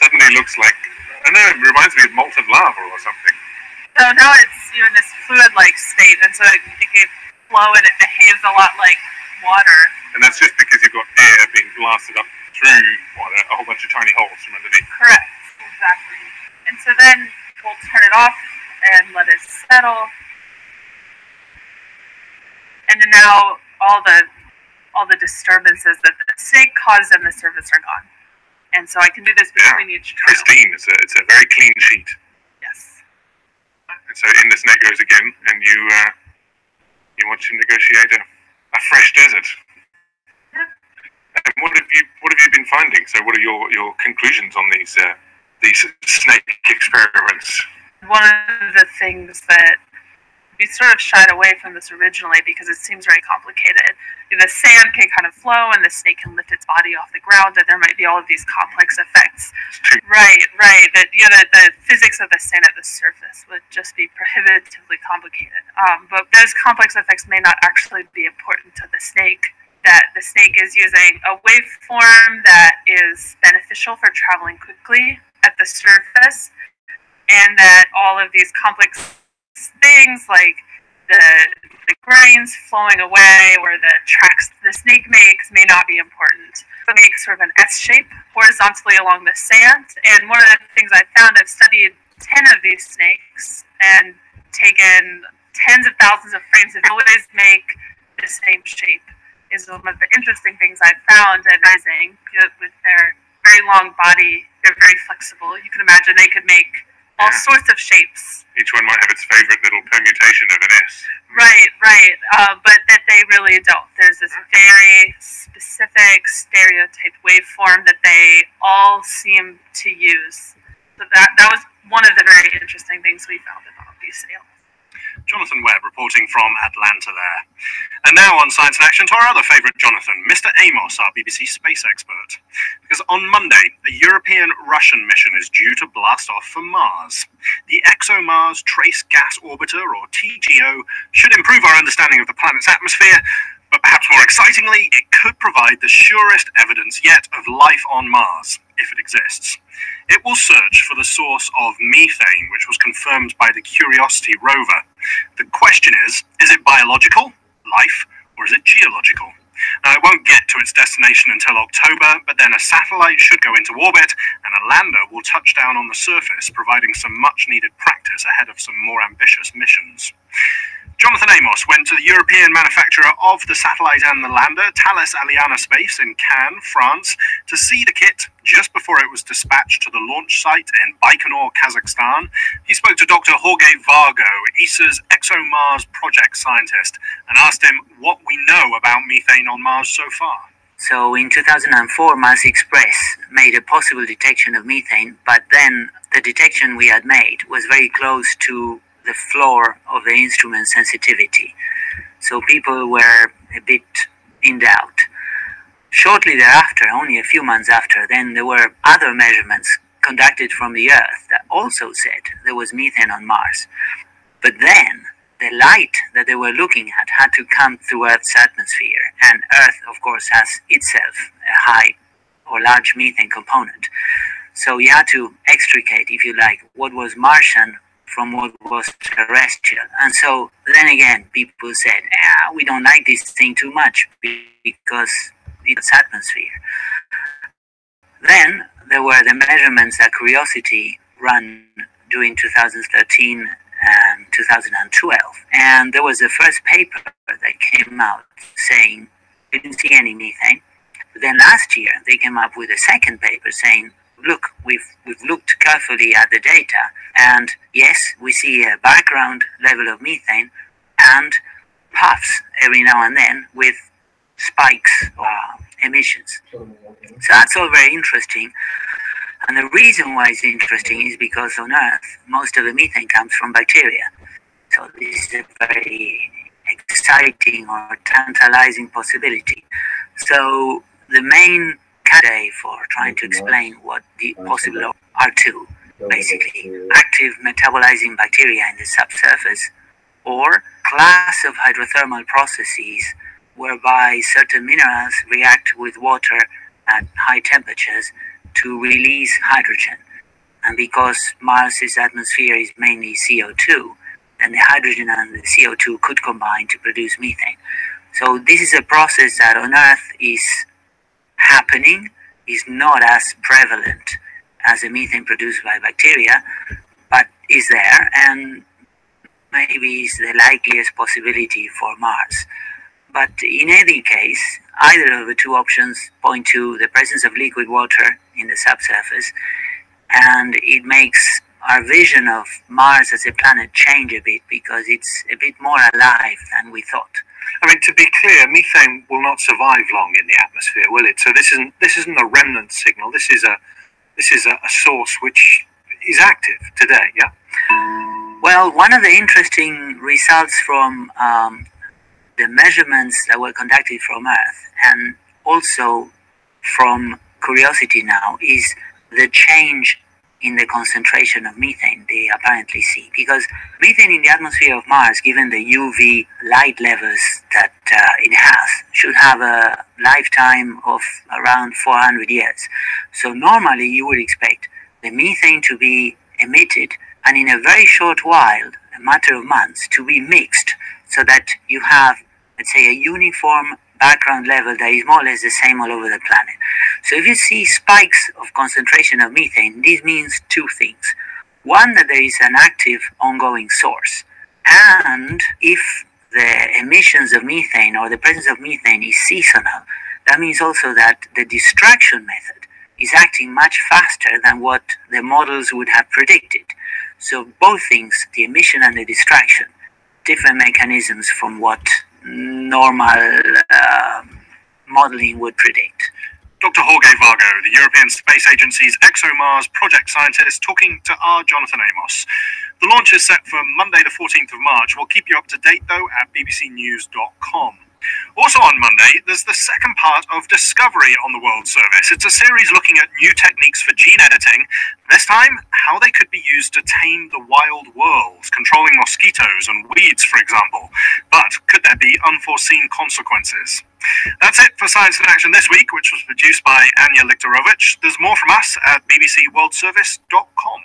suddenly looks like, I don't know, it reminds me of molten lava or something. So now it's in this fluid-like state, and so it can flow and it behaves a lot like water. And that's just because you've got air being blasted up through water, a whole bunch of tiny holes from underneath. Correct, exactly. And so then we'll turn it off and let it settle. And then now all the disturbances that the snake caused on the surface are gone. And so I can do this between each trail. Pristine. It's a very clean sheet. Yes. And so in the snake goes again, and you watch him negotiate a fresh desert. Yeah. And what have you been finding? So what are your conclusions on these snake experiments? One of the things that we sort of shied away from this originally because it seems very complicated. The sand can kind of flow, and the snake can lift its body off the ground, and there might be all of these complex effects. Right. That the physics of the sand at the surface would just be prohibitively complicated. But those complex effects may not actually be important to the snake. That the snake is using a waveform that is beneficial for traveling quickly at the surface, and that all of these complex things like the grains flowing away or the tracks the snake makes may not be important. It makes sort of an S shape horizontally along the sand. And one of the things I found, I've studied 10 of these snakes and taken tens of thousands of frames that always make the same shape. Is one of the interesting things I found at rising. With their very long body, they're very flexible. You can imagine they could make all sorts of shapes. Each one might have its favorite little permutation of an S. Right. But that they really don't. There's this very specific stereotyped waveform that they all seem to use. So that was one of the very interesting things we found about these sails. Jonathan Webb reporting from Atlanta there. And now on Science in Action to our other favourite Jonathan, Mr. Amos, our BBC space expert. Because on Monday, a European-Russian mission is due to blast off for Mars. The ExoMars Trace Gas Orbiter, or TGO, should improve our understanding of the planet's atmosphere, but perhaps more excitingly, it could provide the surest evidence yet of life on Mars, if it exists. It will search for the source of methane, which was confirmed by the Curiosity rover. The question is it biological, life, or is it geological? Now, it won't get to its destination until October, but then a satellite should go into orbit, and a lander will touch down on the surface, providing some much-needed practice ahead of some more ambitious missions. Jonathan Amos went to the European manufacturer of the satellite and the lander, Thales Alenia Space in Cannes, France, to see the kit just before it was dispatched to the launch site in Baikonur, Kazakhstan. He spoke to Dr. Jorge Vargo, ESA's ExoMars project scientist, and asked him what we know about methane on Mars so far. So in 2004, Mars Express made a possible detection of methane, but then the detection we had made was very close to the floor of the instrument sensitivity. So people were a bit in doubt. Shortly thereafter, only a few months after, then there were other measurements conducted from the Earth that also said there was methane on Mars. But then the light that they were looking at had to come through Earth's atmosphere, and Earth, of course, has itself a high or large methane component. So you had to extricate, if you like, what was Martian from what was terrestrial. And so then again, people said, we don't like this thing too much because it's atmosphere. Then there were the measurements that Curiosity ran during 2013 and 2012. And there was the first paper that came out saying we didn't see any methane. But then last year, they came up with a second paper saying, look, we've looked carefully at the data, and yes, we see a background level of methane and puffs every now and then with spikes or emissions. So that's all very interesting. And the reason why it's interesting is because on Earth, most of the methane comes from bacteria. So this is a very exciting or tantalizing possibility. So the main candidate for trying to explain what the possible are two, basically active metabolizing bacteria in the subsurface, or class of hydrothermal processes whereby certain minerals react with water at high temperatures to release hydrogen. And because Mars's atmosphere is mainly CO2, then the hydrogen and the CO2 could combine to produce methane. So this is a process that on Earth is happening, is not as prevalent as the methane produced by bacteria, but is there, and maybe is the likeliest possibility for Mars. But in any case, either of the two options point to the presence of liquid water in the subsurface, and it makes our vision of Mars as a planet change a bit, because it's a bit more alive than we thought. I mean, to be clear, methane will not survive long in the atmosphere, will it? So this isn't a remnant signal. This is a source which is active today. Yeah. Well, one of the interesting results from the measurements that were conducted from Earth and also from Curiosity now is the change in the concentration of methane they apparently see. Because methane in the atmosphere of Mars, given the UV light levels that it has, should have a lifetime of around 400 years. So normally you would expect the methane to be emitted and in a very short while, a matter of months, to be mixed so that you have, let's say, a uniform background level that is more or less the same all over the planet. So if you see spikes of concentration of methane, this means two things. One, that there is an active ongoing source. And if the emissions of methane or the presence of methane is seasonal, that means also that the distraction method is acting much faster than what the models would have predicted. So both things, the emission and the distraction, different mechanisms from what normal modeling would predict. Dr. Jorge Vargo, the European Space Agency's ExoMars project scientist, talking to our Jonathan Amos. The launch is set for Monday the 14th of March. We'll keep you up to date, though, at bbcnews.com. Also on Monday, there's the second part of Discovery on the World Service. It's a series looking at new techniques for gene editing, this time how they could be used to tame the wild world, controlling mosquitoes and weeds, for example. But could there be unforeseen consequences? That's it for Science in Action this week, which was produced by Anya Liktorovich. There's more from us at bbcworldservice.com.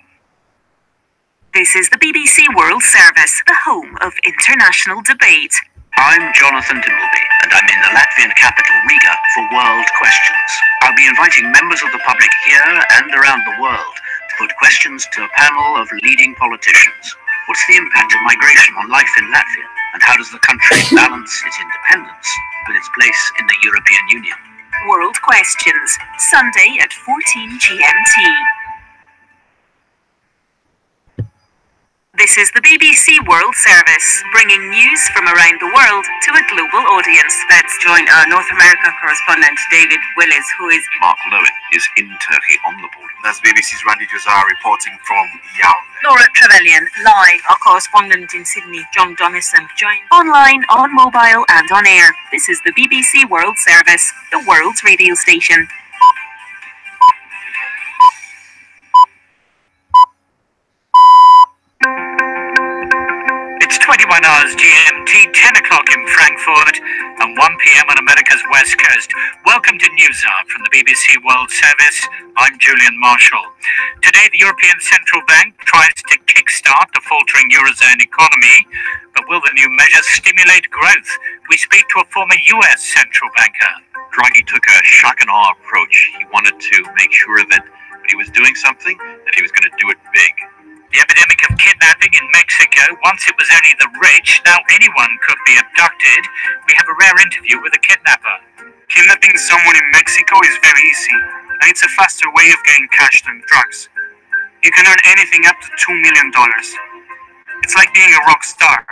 This is the BBC World Service, the home of international debate. I'm Jonathan Dimbleby, and I'm in the Latvian capital Riga for World Questions. I'll be inviting members of the public here and around the world to put questions to a panel of leading politicians. What's the impact of migration on life in Latvia, and how does the country balance its independence with its place in the European Union? World Questions, Sunday at 14 GMT. This is the BBC World Service, bringing news from around the world to a global audience. Let's join our North America correspondent, David Willis, who is... Mark Lowen is in Turkey on the border. That's BBC's Randy Jazar reporting from Yaoundé. Laura Trevelyan, live. Our correspondent in Sydney, John Donison, joined online, on mobile and on air. This is the BBC World Service, the world's radio station. It's 21 hours GMT, 10 o'clock in Frankfurt, and 1 p.m. on America's West Coast. Welcome to News Hour from the BBC World Service. I'm Julian Marshall. Today, the European Central Bank tries to kickstart the faltering Eurozone economy, but will the new measures stimulate growth? We speak to a former US central banker. Draghi took a shock and awe approach. He wanted to make sure that when he was doing something, that he was going to do it big. The epidemic of kidnapping in Mexico, once it was only the rich, now anyone could be abducted. We have a rare interview with a kidnapper. Kidnapping someone in Mexico is very easy, and it's a faster way of getting cash than drugs. You can earn anything up to $2 million. It's like being a rock star.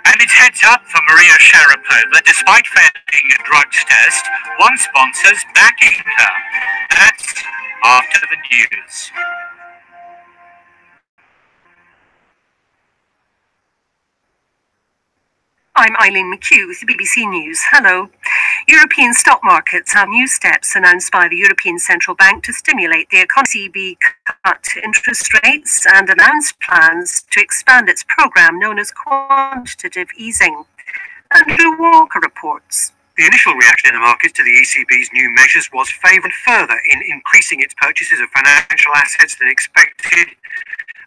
And it's heads up for Maria Sharapova. Despite failing a drugs test, one sponsor's backing her. That's after the news. I'm Eileen McHugh with the BBC News. Hello. European stock markets have new steps announced by the European Central Bank to stimulate the economy. ECB cut interest rates and announced plans to expand its programme known as quantitative easing. Andrew Walker reports. The initial reaction in the markets to the ECB's new measures was favoured further in increasing its purchases of financial assets than expected,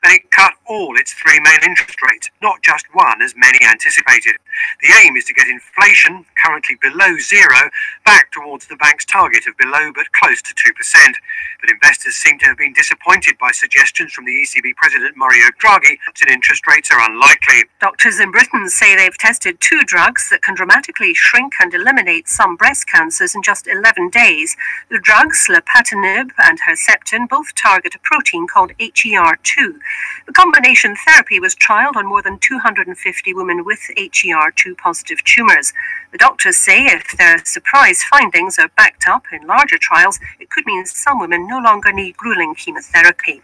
and it cut all its three main interest rates, not just one as many anticipated. The aim is to get inflation, currently below zero, back towards the bank's target of below but close to 2%. But investors seem to have been disappointed by suggestions from the ECB President Mario Draghi that interest rates are unlikely. Doctors in Britain say they've tested 2 drugs that can dramatically shrink and eliminate some breast cancers in just 11 days. The drugs, lapatinib and Herceptin, both target a protein called HER2. The combination therapy was trialled on more than 250 women with HER2 positive tumours. The doctors say if their surprise findings are backed up in larger trials, it could mean some women no longer need grueling chemotherapy.